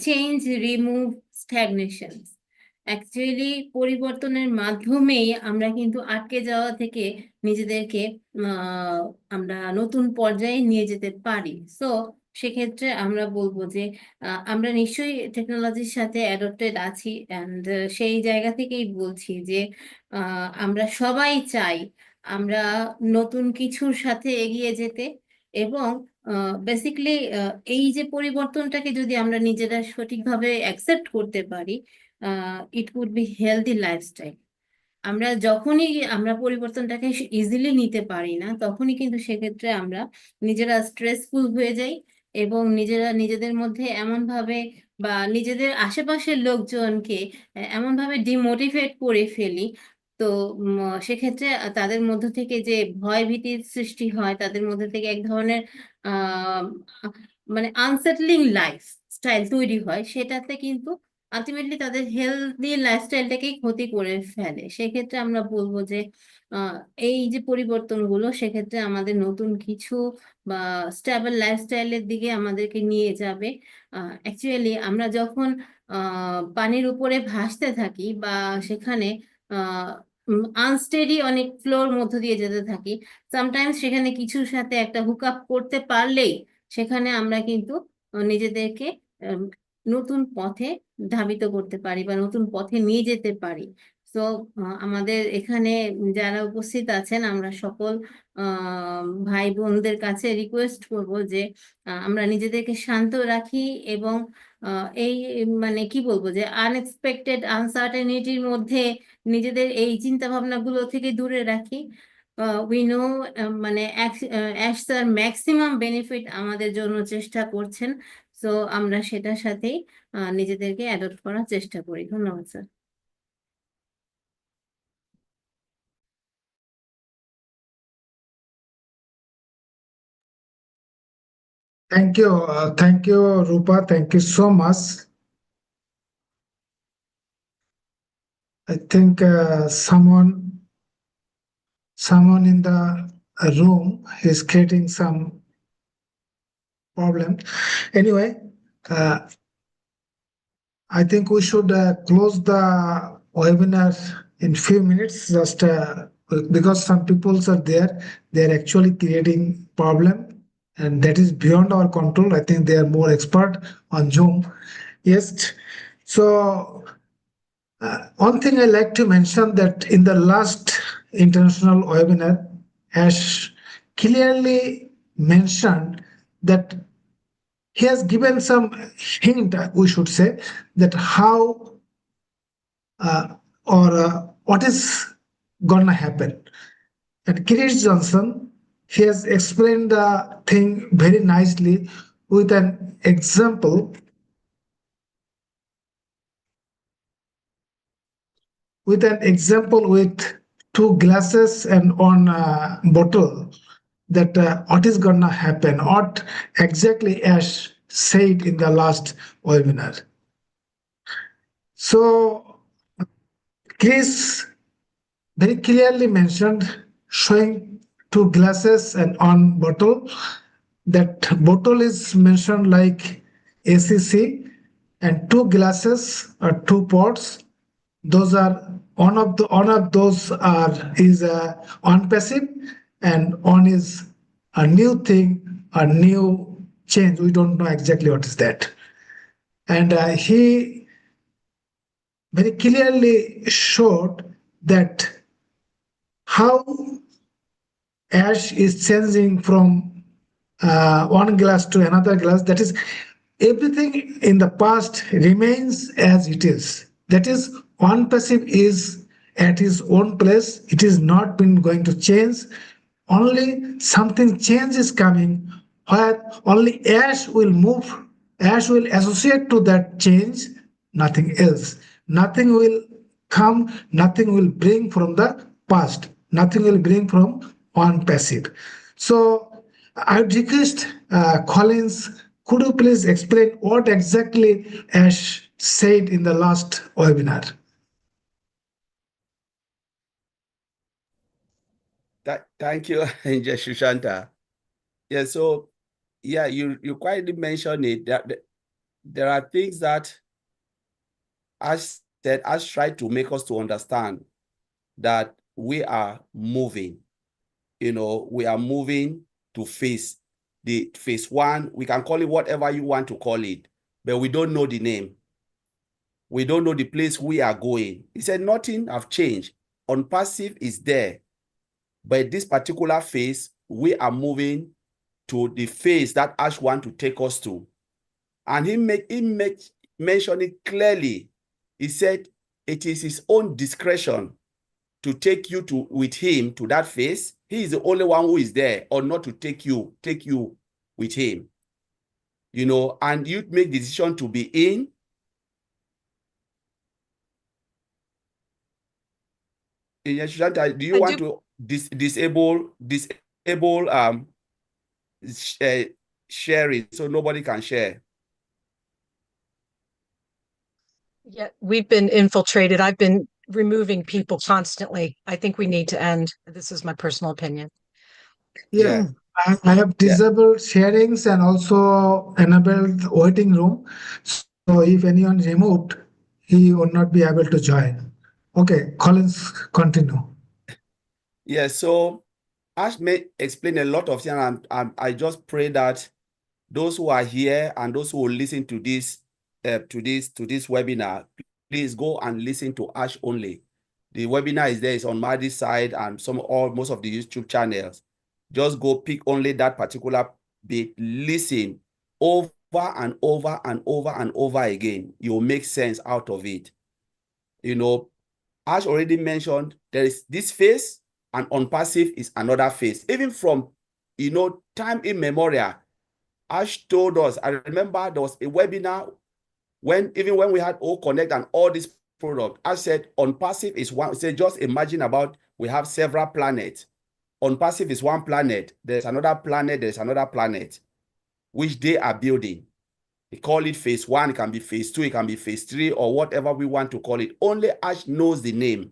change remove stagnation, actually পরিবর্তনের মাধ্যমেই আমরা কিন্তু আটকে যাওয়া থেকে নিজেদেরকে আমরা নতুন পর্যায়ে নিয়ে যেতে পারি। সো সেক্ষেত্রে আমরা বলবো যে আমরা নিশ্চয়ই টেকনোলজির সাথে অ্যাডপ্টেড আছি, অ্যান্ড সেই জায়গা থেকেই বলছি যে আমরা সবাই চাই আমরা নতুন কিছুর সাথে এগিয়ে যেতে, এবং বেসিক্যালি এই যে পরিবর্তনটাকে যদি আমরা নিজেরা সঠিকভাবে অ্যাকসেপ্ট করতে পারি, it would be healthy lifestyle. আমরা যখনই আমরা পরিবর্তনটাকে ইজিলি নিতে পারি না, তখনই কিন্তু সেক্ষেত্রে আমরা নিজেরা স্ট্রেসফুল হয়ে যাই এবং নিজেরা নিজেদের মধ্যে এমনভাবে বা নিজেদের আশেপাশের লোকজনকে এমনভাবে ডিমোটিভেট করে ফেলি। তো সেক্ষেত্রে তাদের মধ্য থেকে যে ভয় ভীতির সৃষ্টি হয়, তাদের মধ্যে থেকে এক ধরনের মানে আনসেটলিং লাইফ স্টাইল তৈরি হয়, সেটাতে কিন্তু আলটিমেটলি তাদের হেলদি লাইফস্টাইলটাকেই ক্ষতি করে ফেলে। সেক্ষেত্রে আমরা বলবো যে এই যে পরিবর্তনগুলো সেক্ষেত্রে আমাদের নতুন কিছু বা স্টেবল লাইফস্টাইলের দিকে আমাদেরকে নিয়ে যাবে। অ্যাকচুয়ালি আমরা যখন পানির উপরে ভাসতে থাকি বা সেখানে আনস্টেডি অনেক ফ্লোর মধ্য দিয়ে যেতে থাকি, সামটাইমস সেখানে কিছুর সাথে একটা হুক আপ করতে পারলেই সেখানে আমরা কিন্তু নিজেদেরকে নতুন পথে ধাবিত করতে পারি বা নতুন পথে নিয়ে যেতে পারি। তো আমাদের এখানে যারা উপস্থিত আছেন, আমরা সকল ভাই বোনদের কাছে রিকোয়েস্ট করব যে আমরা নিজেদেরকে শান্ত রাখি এবং এই মানে কি বলবো যে আনএক্সপেক্টেড আনসার্টেনিটির মধ্যে নিজেদের এই চিন্তা ভাবনাগুলো থেকে দূরে রাখি। উই নো মানে অ্যাশ স্যার ম্যাক্সিমাম বেনিফিট আমাদের জন্য চেষ্টা করছেন, সো আমরা সেটার সাথেই নিজেদেরকে অ্যাডপ্ট করার চেষ্টা করি। ধন্যবাদ sir. Thank you, Rupa. Thank you so much. I think someone in the room is creating some problem. Anyway, I think we should close the webinar in few minutes, just because some people are there, they are actually creating problem, and that is beyond our control. I think they are more expert on Zoom. Yes. So one thing I like to mention that in the last international webinar, Ash clearly mentioned that he has given some hint, we should say, that how what is gonna happen. And Chris Johnson, he has explained the thing very nicely with an example. With two glasses and one bottle, that what is gonna happen, what exactly Ash said in the last webinar. So Chris very clearly mentioned, showing two glasses and one bottle. That bottle is mentioned like ACC, and two glasses are two pots. Those are one of those is ONPASSIVE, and one is a new thing, a new change. We don't know exactly what is that. And he very clearly showed that how Ash is changing from one glass to another glass. That is, everything in the past remains as it is. That is, ONPASSIVE is at his own place. It is not been going to change. Only something change is coming where only ash will move, ash will associate to that change, nothing else. Nothing will come, nothing will bring from the past, nothing will bring from on passive. So I would request Collins, could you please explain what exactly Ash said in the last webinar? Thank you, Angel Shushanta. Yeah, so yeah, you quietly mentioned it that there are things that Ash said, Ash tried to make us to understand that we are moving. We are moving to phase one. We can call it whatever you want to call it, but we don't know the name. We don't know the place we are going. He said nothing have changed. ONPASSIVE is there. But this particular phase, we are moving to the phase that Ash want to take us to. And he mentioned it clearly. He said it is his own discretion to take you with him to that phase. He is the only one who is there, or not to take you with him. And you make the decision to be in. Do you want to disable sharing so nobody can share? Yeah, we've been infiltrated. I've been removing people constantly. I think we need to end. This is my personal opinion. Yeah. I have disabled sharings and also enabled waiting room. So if anyone removed, he would not be able to join. Okay, Collins, continue. Yeah, so Ash may explain a lot of things, and I just pray that those who are here and those who will listen to this webinar, please go and listen to Ash only. The webinar is there, it's on Maddy's side and most of the YouTube channels. Just go pick only that particular bit, listen over and over and over and over again. You'll make sense out of it. Ash already mentioned there is this phase, and ONPASSIVE is another phase. Even from time immemorial, Ash told us, I remember there was a webinar when we had OConnect and all these products. Ash said ONPASSIVE is one. Say just imagine about we have several planets. ONPASSIVE is one planet. There's another planet. There's another planet, which they are building. We call it phase one. It can be phase two. It can be phase three, or whatever we want to call it. Only Ash knows the name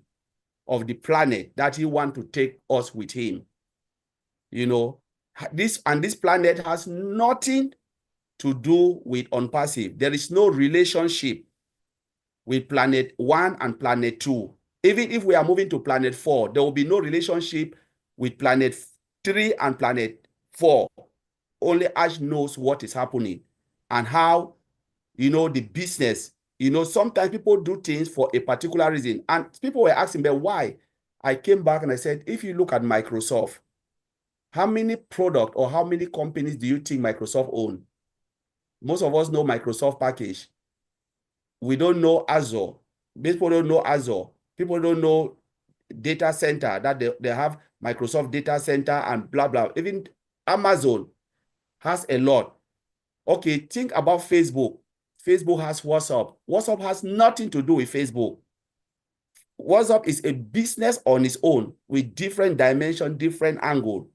of the planet that he wants to take us with him. This planet has nothing to do with ONPASSIVE. There is no relationship with planet 1 and planet 2. Even if we are moving to planet 4, there will be no relationship with planet 3 and planet 4. Only Ash knows what is happening and how, the business. Sometimes people do things for a particular reason. And people were asking me why. I came back and I said, if you look at Microsoft, how many products or how many companies do you think Microsoft owns? Most of us know Microsoft package. We don't know Azure. People don't know Azure. People don't know data center, that they have Microsoft data center and blah, blah. Even Amazon has a lot. Okay, think about Facebook. Facebook has WhatsApp. WhatsApp has nothing to do with Facebook. WhatsApp is a business on its own with different dimension, different angle.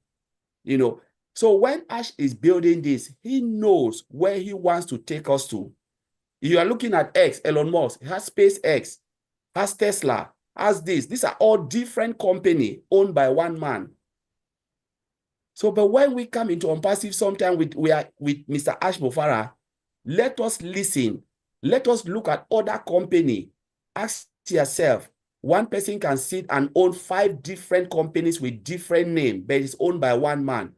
So when Ash is building this, he knows where he wants to take us to. You are looking at X, Elon Musk, has SpaceX, has Tesla, has this. These are all different companies owned by one man. So, but when we come into ONPASSIVE, sometimes we are with Mr. Ash Mofara, let us listen. Let us look at other companies. Ask yourself, one person can sit and own 5 different companies with different names, but it's owned by one man.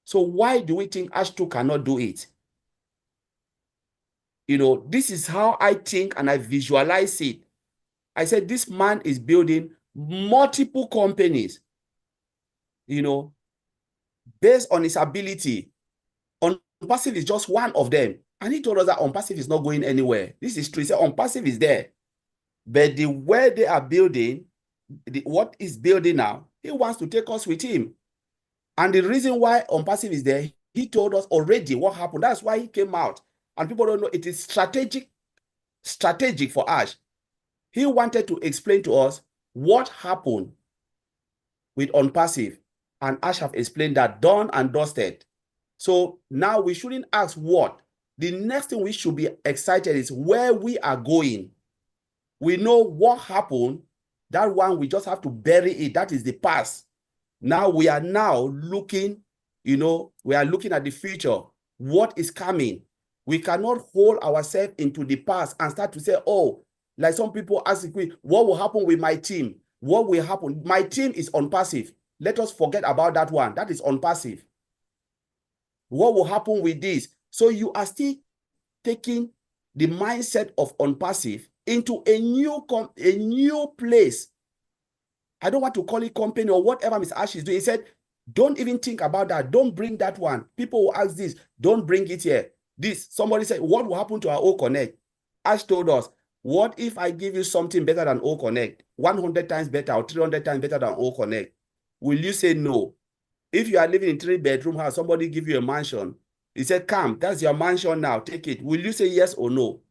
So why do we think Ash 2 cannot do it? This is how I think and I visualize it. I said, this man is building multiple companies, based on his ability. ONPASSIVE is just one of them. And he told us that ONPASSIVE is not going anywhere. This is true. He said ONPASSIVE is there. But the way they are building what is building now, he wants to take us with him. And the reason why ONPASSIVE is there, he told us already what happened. That's why he came out. And people don't know it is strategic for Ash. He wanted to explain to us what happened with ONPASSIVE. And Ash have explained that, done and dusted. So now we shouldn't ask what. The next thing we should be excited is where we are going. We know what happened. That one, we just have to bury it. That is the past. Now we are looking, we are looking at the future. What is coming? We cannot hold ourselves into the past and start to say, oh, like some people ask me, what will happen with my team? What will happen? My team is ONPASSIVE. Let us forget about that one. That is ONPASSIVE. What will happen with this? So you are still taking the mindset of ONPASSIVE into a new place. I don't want to call it company or whatever Mr. Ash is doing. He said, don't even think about that. Don't bring that one. People will ask this. Don't bring it here. Somebody said, what will happen to our O Connect? Ash told us, what if I give you something better than O Connect? 100 times better or 300 times better than O Connect? Will you say no? If you are living in 3-bedroom house, somebody give you a mansion. He said, come, that's your mansion now. Take it. Will you say yes or no?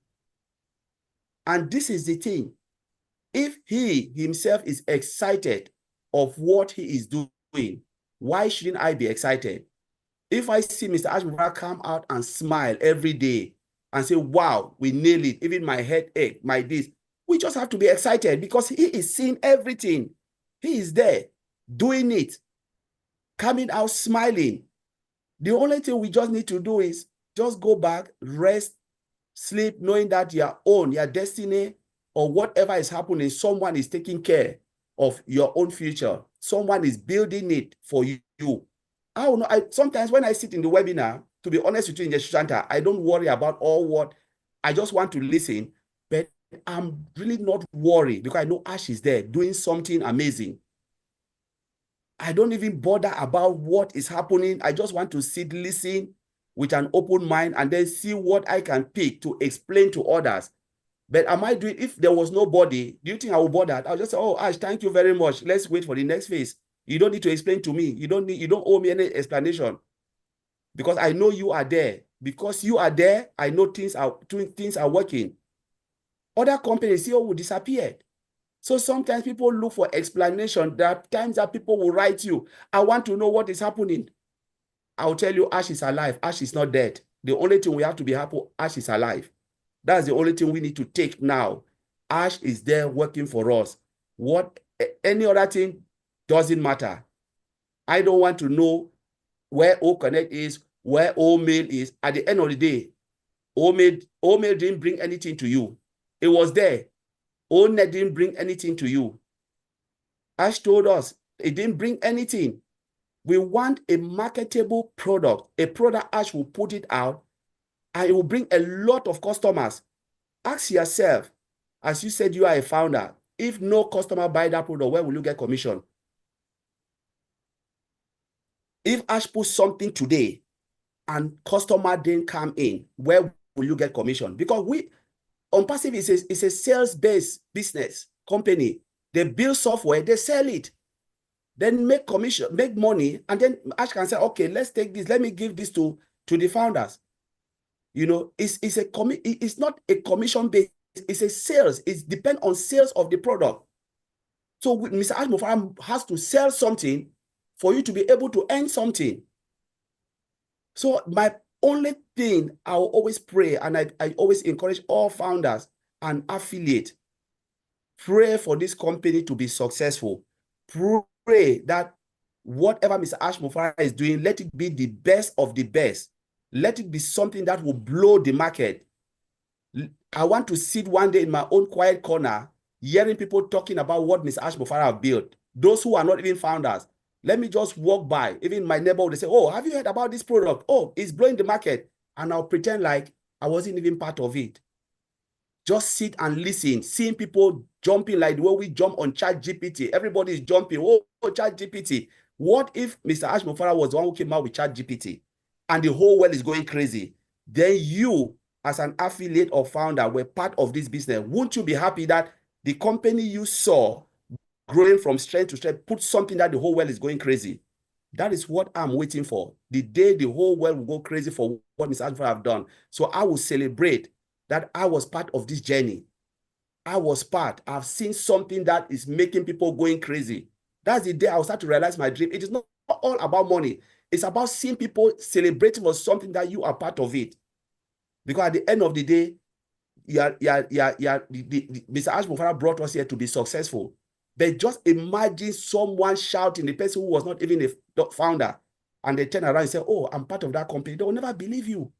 And this is the thing. If he himself is excited of what he is doing, why shouldn't I be excited? If I see Mr. Ash Mubarak come out and smile every day and say, wow, we nailed it, even my head ache, my this, we just have to be excited because he is seeing everything. He is there doing it, coming out smiling. The only thing we just need to do is just go back, rest, sleep, knowing that your destiny, or whatever is happening, someone is taking care of your own future. Someone is building it for you. I don't know. Sometimes when I sit in the webinar, to be honest with you, in the Center, I don't worry about all what. I just want to listen, but I'm really not worried because I know Ash is there doing something amazing. I don't even bother about what is happening. I just want to sit, listen with an open mind, and then see what I can pick to explain to others. But am I doing, if there was nobody, do you think I would bother? I'll just say, oh, Ash, thank you very much. Let's wait for the next phase. You don't need to explain to me. You don't owe me any explanation because I know you are there. Because you are there, I know things are working. Other companies, CEO will disappear. So sometimes people look for explanation. There are times that people will write you, I want to know what is happening. I'll tell you, Ash is alive. Ash is not dead. The only thing we have to be happy, Ash is alive. That's the only thing we need to take now. Ash is there working for us. Any other thing doesn't matter. I don't want to know where O Connect is, where O Mail is. At the end of the day, O Mail didn't bring anything to you. It was there. O Net didn't bring anything to you. Ash told us it didn't bring anything. We want a marketable product, a product Ash will put it out, and it will bring a lot of customers. Ask yourself, as you said, you are a founder. If no customer buy that product, where will you get commission? If Ash puts something today and customer didn't come in, where will you get commission? Because ONPASSIVE is a sales-based business company. They build software, they sell it, then make commission, make money, and then Ash can say, okay, let's take this, let me give this to the founders. It's not a commission based, it's a sales. It depends on sales of the product. So Mr. Ash Mubarak has to sell something for you to be able to earn something. So my only thing I will always pray, and I always encourage all founders and affiliates, pray for this company to be successful. Pray that whatever Mr. Ash Mubarak is doing, let it be the best of the best. Let it be something that will blow the market. I want to sit one day in my own quiet corner, hearing people talking about what Mr. Ash Mubarak have built. Those who are not even founders, let me just walk by. Even my neighbor, they say, oh, have you heard about this product? Oh, it's blowing the market. And I'll pretend like I wasn't even part of it. Just sit and listen, seeing people jumping like the way we jump on ChatGPT. Everybody is jumping. Oh, ChatGPT. What if Mr. Ash Mubarak was the one who came out with ChatGPT and the whole world is going crazy? Then you, as an affiliate or founder, were part of this business. Won't you be happy that the company you saw growing from strength to strength, put something that the whole world is going crazy. That is what I'm waiting for. The day the whole world will go crazy for what Mr. Ashford have done. So I will celebrate that I was part of this journey. I was part. I've seen something that is making people going crazy. That's the day I'll start to realize my dream. It is not all about money. It's about seeing people celebrating for something that you are part of it. Because at the end of the day, Mr. Ashford brought us here to be successful. But just imagine someone shouting, the person who was not even a founder, and they turn around and say, oh, I'm part of that company. They will never believe you.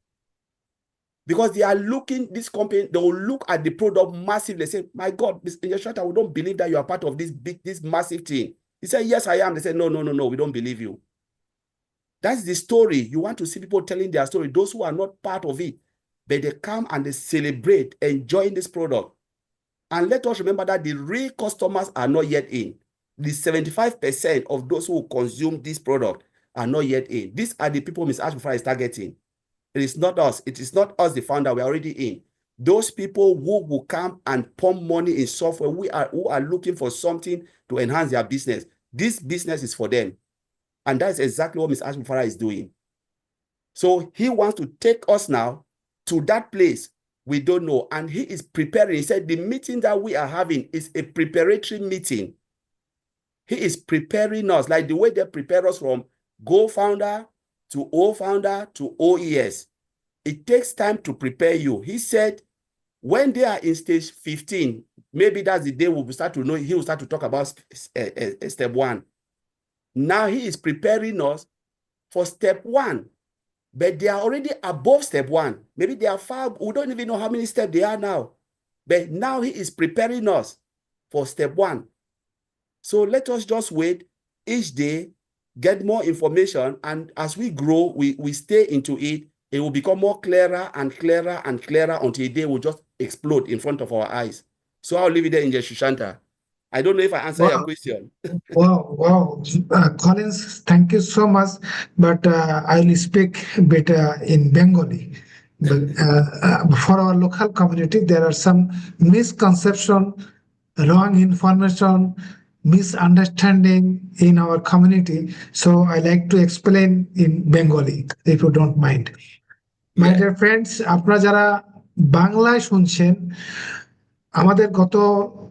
Because they are looking, this company, they will look at the product massively. They say, my God, Mr. Yeshua, we don't believe that you are part of this big, this massive thing. He said, yes, I am. They said, no, we don't believe you. That's the story. You want to see people telling their story, those who are not part of it, but they come and they celebrate enjoying this product. And let us remember that the real customers are not yet in. The 75% of those who consume this product are not yet in. These are the people Ms. Ashford is targeting. It is not us. It is not us, the founder. We are already in. Those people who will come and pump money in software, who are looking for something to enhance their business. This business is for them. And that's exactly what Ms. Ashford is doing. So he wants to take us now to that place we don't know. And he is preparing. He said the meeting that we are having is a preparatory meeting. He is preparing us like the way they prepare us from Go Founder to O Founder to OES. It takes time to prepare you. He said when they are in stage 15, maybe that's the day we'll start to know, he will start to talk about step 1. Now he is preparing us for step 1. But they are already above step 1. Maybe they are far, we don't even know how many steps they are now. But now he is preparing us for step 1. So let us just wait each day, get more information, and as we grow, we stay into it. It will become more clearer and clearer and clearer until the day will just explode in front of our eyes. So I'll leave it there in Shushanta. I don't know if I answered your question. Wow. Collins, thank you so much. But I will speak a bit in Bengali. But, for our local community, there are some misconception, wrong information, misunderstanding in our community. So I like to explain in Bengali, if you don't mind. My dear friends, আপনারা যারা বাংলায় শুনছেন, আমাদের গত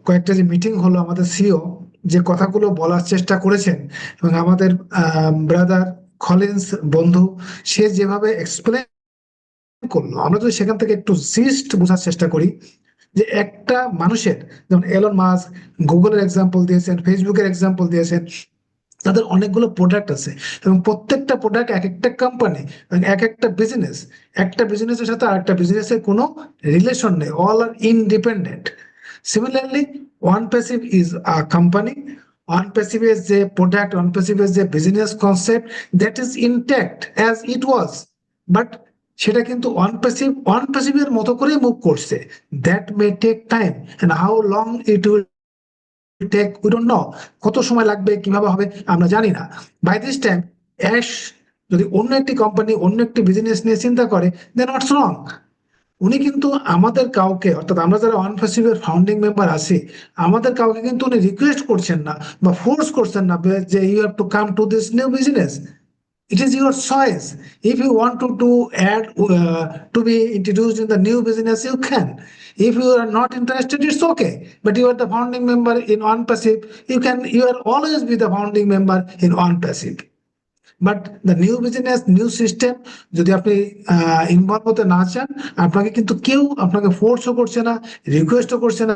কয়েকটা যে meeting হলো, আমাদের সিও যে কথাগুলো বলার চেষ্টা করেছেন এবং আমাদের ব্রাদার কলিন্স বন্ধু সে যেভাবে এক্সপ্লেন করলো, আমরা যদি সেখান থেকে একটু জিস্ট বোঝার চেষ্টা করি যে একটা মানুষের, যেমন এলন মাস্ক গুগলের এক্সাম্পল দিয়েছেন, ফেসবুকের এক্সাম্পল দিয়েছেন, তাদের অনেকগুলো প্রোডাক্ট আছে এবং প্রত্যেকটা প্রোডাক্ট এক একটা কোম্পানি, এক একটা বিজনেস, একটা বিজনেসের সাথে আরেকটা বিজনেসের কোনো রিলেশন নেই, all are independent. Similarly ONPASSIVE is a company, ONPASSIVE এর যে প্রোডাক্ট, ONPASSIVE এর যে business concept, that is intact as it was, but সেটা কিন্তু ONPASSIVE এর মতো করে মুভ করছে। That may take time, and how long it will take we don't know, কত সময় লাগবে, কিভাবে হবে আমরা জানি না। বাই দিস টাইম অ্যাশ যদি অন্য একটি কোম্পানি, অন্য একটি বিজনেস নিয়ে চিন্তা করে, দেন হোয়াটস রং? উনি কিন্তু আমাদের কাউকে, অর্থাৎ আমরা যারা ONPASSIVE এর ফাউন্ডিং মেম্বার আছি, আমাদের কাউকে কিন্তু উনি রিকোয়েস্ট করছেন না বা ফোর্স করছেন না যে you have to come to this new business. It is your choice. If you want to add to be introduced in the new business, you can. If you are not interested, it's okay. But you are the founding member in ONPASSIVE. You are always be the founding member in ONPASSIVE. But the new business, new system, যদি আপনি involve হতে না চান, আপনাকে কিন্তু কেউ আপনাকে ফোর্সও করছে না, রিকোয়েস্টও করছে না,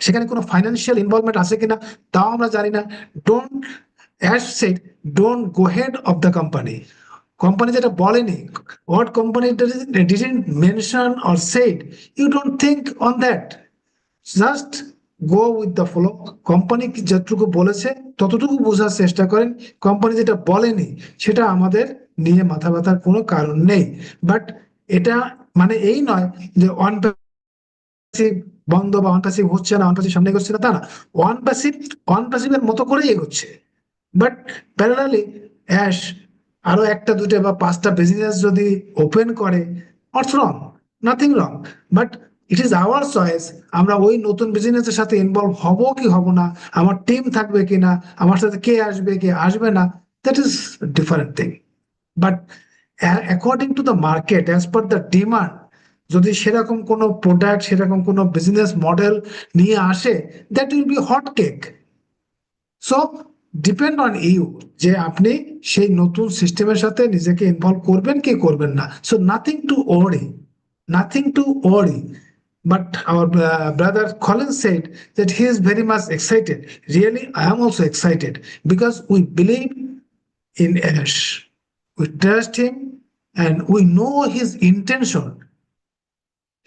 সেখানে কোনো ফাইন্যান্সিয়াল ইনভলভমেন্ট আছে কিনা তাও আমরা জানি না। Don't, as said, don't go ahead of the company. Company যেটা বলেনি, what company didn't mention or said, you don't think on that. Just go with the flow. Company যতটুকু বলেছে ততটুকু বোঝার চেষ্টা করেন। কোম্পানি যেটা বলেনি সেটা আমাদের নিয়ে মাথা ব্যথার কোনো কারণ নেই। বাট এটা মানে এই নয় যে বন্ধ বা ONPASSIVE হচ্ছে না, ONPASSIVE সামনে এগোচ্ছে না, তা না। ONPASSIVE এর মতো করেই এগোচ্ছে। বাট প্যারালালি অ্যাশ আরো একটা, দুটো বা পাঁচটা বিজনেস যদি ওপেন করে, what's wrong? Nothing wrong. But it is our choice, আমরা ওই নতুন বিজনেসের সাথে ইনভলভ হব কি হব না, আমার টিম থাকবে কিনা, আমার সাথে কে আসবে কে আসবে না, that is different thing. But according to the market, as per the demand, যদি সেরকম কোনো প্রোডাক্ট, সেরকম কোনো বিজনেস মডেল নিয়ে আসে, that will be hot cake. So depend on you যে আপনি সেই নতুন সিস্টেমের সাথে নিজেকে ইনভলভ করবেন কি করবেন না। So nothing to worry, nothing to worry. But our brother Colin said that he is very much excited. Really, I am also excited because we believe in Ash. We trust him and we know his intention.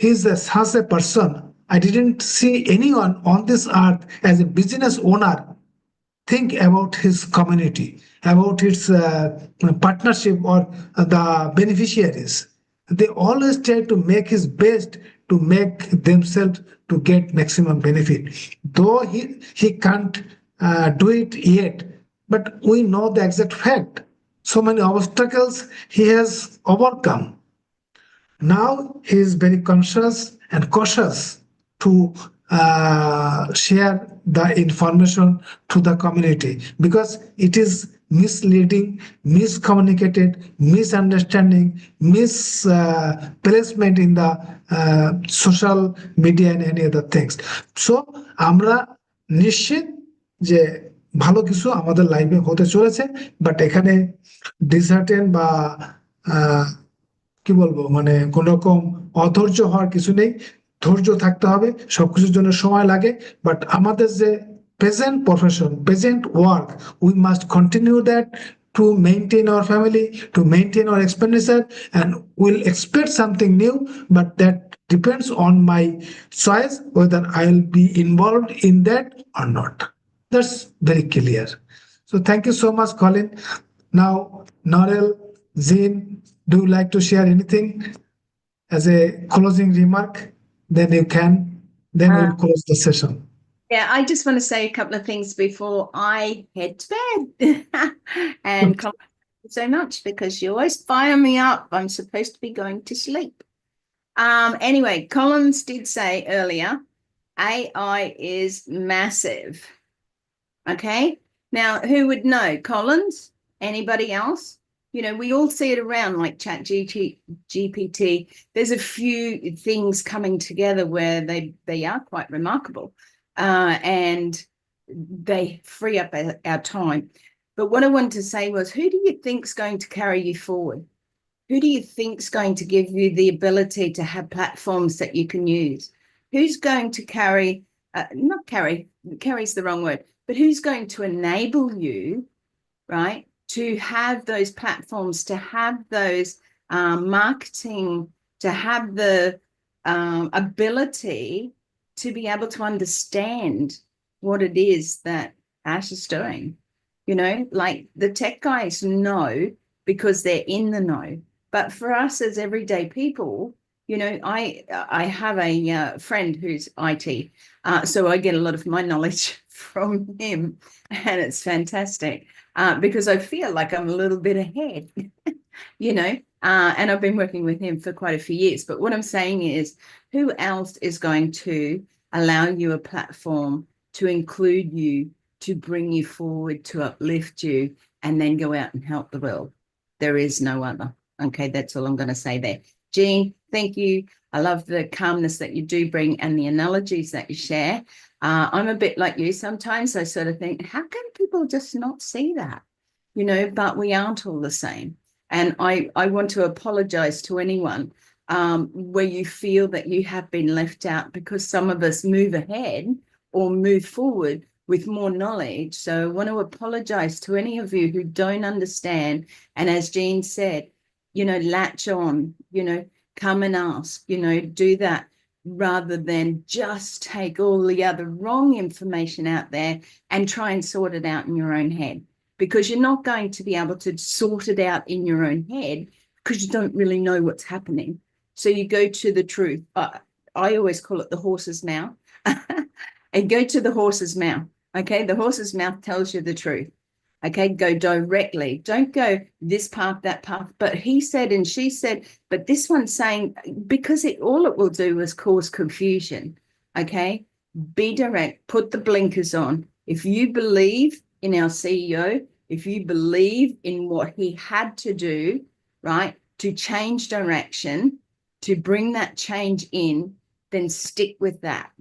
He is such a person. I didn't see anyone on this earth as a business owner think about his community, about its partnership or the beneficiaries. They always try to make his best to make themselves to get maximum benefit. Though he can't do it yet, but we know the exact fact. So many obstacles he has overcome. Now he is very conscious and cautious to share the information to the community because it is misleading, miscommunicated, misunderstanding, misplacement in the social media and any other things. So আমরা নিশ্চিত যে ভালো কিছু আমাদের লাইফে হতে চলেছে, but এখানে ডিসার্টেন বা কি বলবো মানে কোন রকম অধৈর্য হওয়ার কিছু নেই, ধৈর্য থাকতে হবে, সবকিছুর জন্য সময় লাগে। বাট আমাদের যে present profession, present work, we must continue that to maintain our family, to maintain our expenditure, and we'll expect something new, but that depends on my choice whether I'll be involved in that or not. That's very clear. So thank you so much, Colin. Now, Narel, Zin, do you like to share anything as a closing remark? Then you can, then we'll close the session. Yeah, I just want to say a couple of things before I head to bed. And thank you so much because you always fire me up. I'm supposed to be going to sleep. Anyway, Collins did say earlier, AI is massive. Okay. Now, who would know? Collins? Anybody else? You know, we all see it around like GPT. There's a few things coming together where they are quite remarkable. And they free up our time. But what I wanted to say was, who do you think is going to carry you forward? Who do you think is going to give you the ability to have platforms that you can use? Who's going to carry's the wrong word, but who's going to enable you, right, to have those platforms, to have those marketing, to have the ability to be able to understand what it is that Ash is doing. You know, like the tech guys know because they're in the know. But for us as everyday people, you know, I have a friend who's IT, so I get a lot of my knowledge from him, and it's fantastic because I feel like I'm a little bit ahead, you know, and I've been working with him for quite a few years. But what I'm saying is, who else is going to allow you a platform to include you, to bring you forward, to uplift you, and then go out and help the world? There is no other. Okay, that's all I'm going to say there. Jean, thank you. I love the calmness that you do bring and the analogies that you share. I'm a bit like you sometimes. I sort of think, how can people just not see that? You know, but we aren't all the same. And I want to apologize to anyone where you feel that you have been left out because some of us move ahead or move forward with more knowledge. So I want to apologize to any of you who don't understand. And as Jean said, you know, latch on, you know, come and ask, you know, do that rather than just take all the other wrong information out there and try and sort it out in your own head, because you're not going to be able to sort it out in your own head because you don't really know what's happening. So you go to the truth. I always call it the horse's mouth. And go to the horse's mouth. Okay, the horse's mouth tells you the truth. Okay, go directly. Don't go this path, that path. But he said and she said, but this one's saying, because all it will do is cause confusion. Okay, be direct, put the blinkers on. If you believe in our CEO, if you believe in what he had to do, right, to change direction, to bring that change in, then stick with that.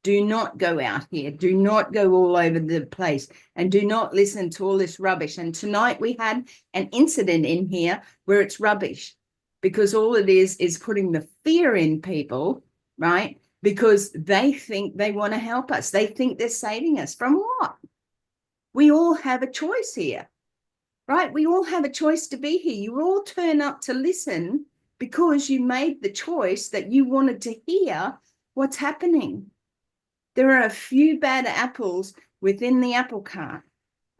Do not go out here. Do not go all over the place, and do not listen to all this rubbish. And tonight we had an incident in here where it's rubbish, because all it is putting the fear in people, right? Because they think they want to help us. They think they're saving us from what? We all have a choice here, right? We all have a choice to be here. You all turn up to listen because you made the choice that you wanted to hear what's happening. There are a few bad apples within the apple cart,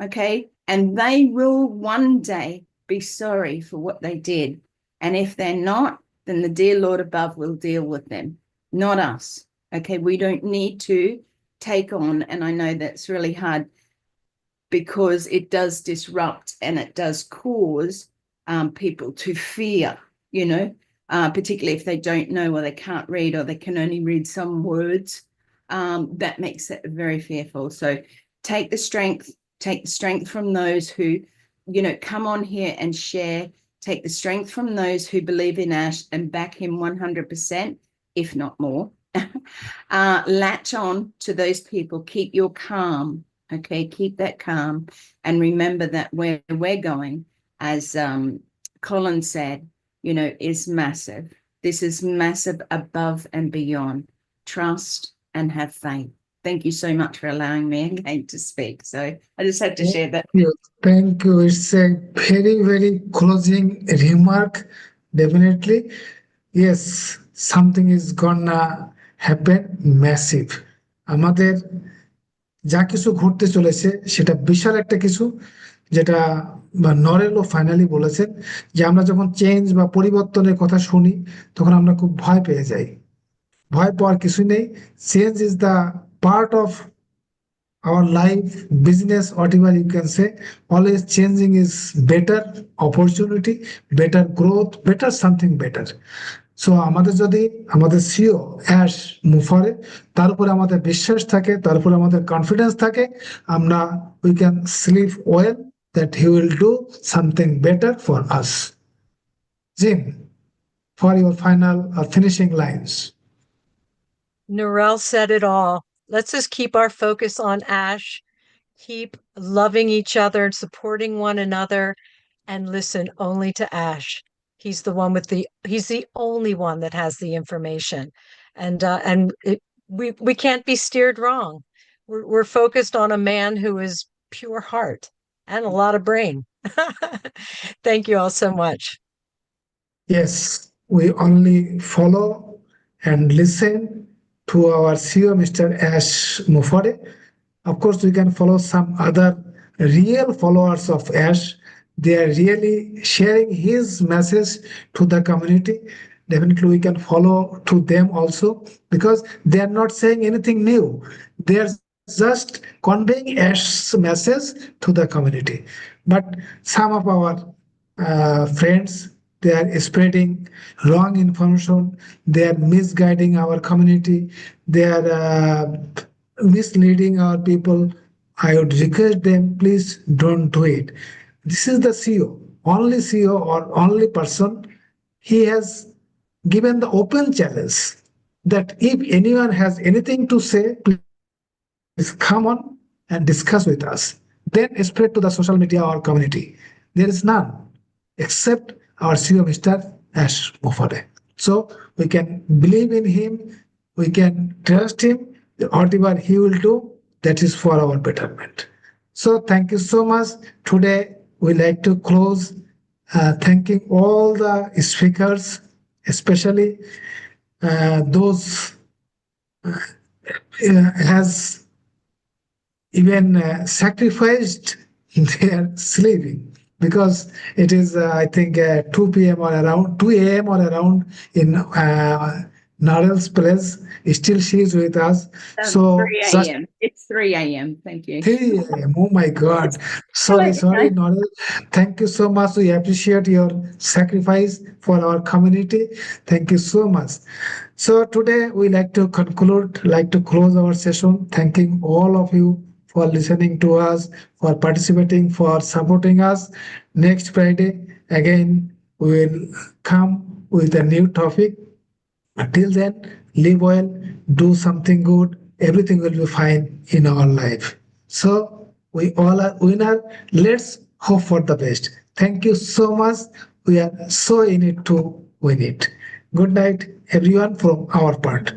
okay? And they will one day be sorry for what they did. And if they're not, then the dear Lord above will deal with them, not us, okay? We don't need to take on, and I know that's really hard because it does disrupt and it does cause people to fear, you know, particularly if they don't know or they can't read or they can only read some words. That makes it very fearful. So take the strength from those who, you know, come on here and share. Take the strength from those who believe in Ash and back him 100%, if not more. Latch on to those people. Keep your calm. Okay, keep that calm. And remember that where we're going, as Colin said, you know, is massive. This is massive, above and beyond. Trust and have faith. Thank you so much for allowing me again to speak. So I just had to share that. Thank you. It's a very, very closing remark. Definitely. Yes, something is gonna happen massive. আমাদের যা কিছু ঘটতে চলেছে সেটা বিশাল একটা কিছু, যেটা নরেলও finally বলেছেন যে আমরা যখন চেঞ্জ বা পরিবর্তনের কথা শুনি তখন আমরা খুব ভয় পেয়ে যাই। ভয় পাওয়ার কিছু নেই। Change is the part of our life, business, whatever you can say. Always changing is better opportunity, better growth, better something better. So আমাদের যদি আমাদের সিও অ্যাশ মুফারে তার উপরে আমাদের বিশ্বাস থাকে, তার উপরে আমাদের কনফিডেন্স থাকে, আমরা we can sleep well that he will do something better for us. Jim, for your final finishing lines. Narelle said it all. Let's just keep our focus on Ash, keep loving each other and supporting one another, and listen only to Ash. He's the only one that has the information. And we can't be steered wrong. We're focused on a man who is pure heart and a lot of brain. Thank you all so much. Yes, we only follow and listen to our CEO, Mr. Ash Mufare. Of course, we can follow some other real followers of Ash. They are really sharing his message to the community. Definitely, we can follow to them also, because they are not saying anything new. They are just conveying Ash's message to the community. But some of our friends, they are spreading wrong information, they are misguiding our community, they are misleading our people. I would request them, please don't do it. This is the CEO or only person. He has given the open challenge that if anyone has anything to say, please come on and discuss with us. Then spread to the social media or community. There is none except our CEO, Mr. Ash Mufare. So we can believe in him, we can trust him. Whatever he will do, that is for our betterment. So thank you so much. Today we like to close thanking all the speakers, especially those has even sacrificed their sleeping, because it is I think 2 p.m. or around 2 a.m. or around in Narel's place. Still she is with us. So 3 just a.m. It's 3 a.m. Thank you. 3 a.m. Oh my God. Sorry, Narel. Thank you so much. We appreciate your sacrifice for our community. Thank you so much. So today we like to close our session, thanking all of you for listening to us, for participating, for supporting us. Next Friday, again, we will come with a new topic. Until then, live well, do something good, everything will be fine in our life. So we all are winner. Let's hope for the best. Thank you so much. We are so in it to win it. Good night, everyone, from our part.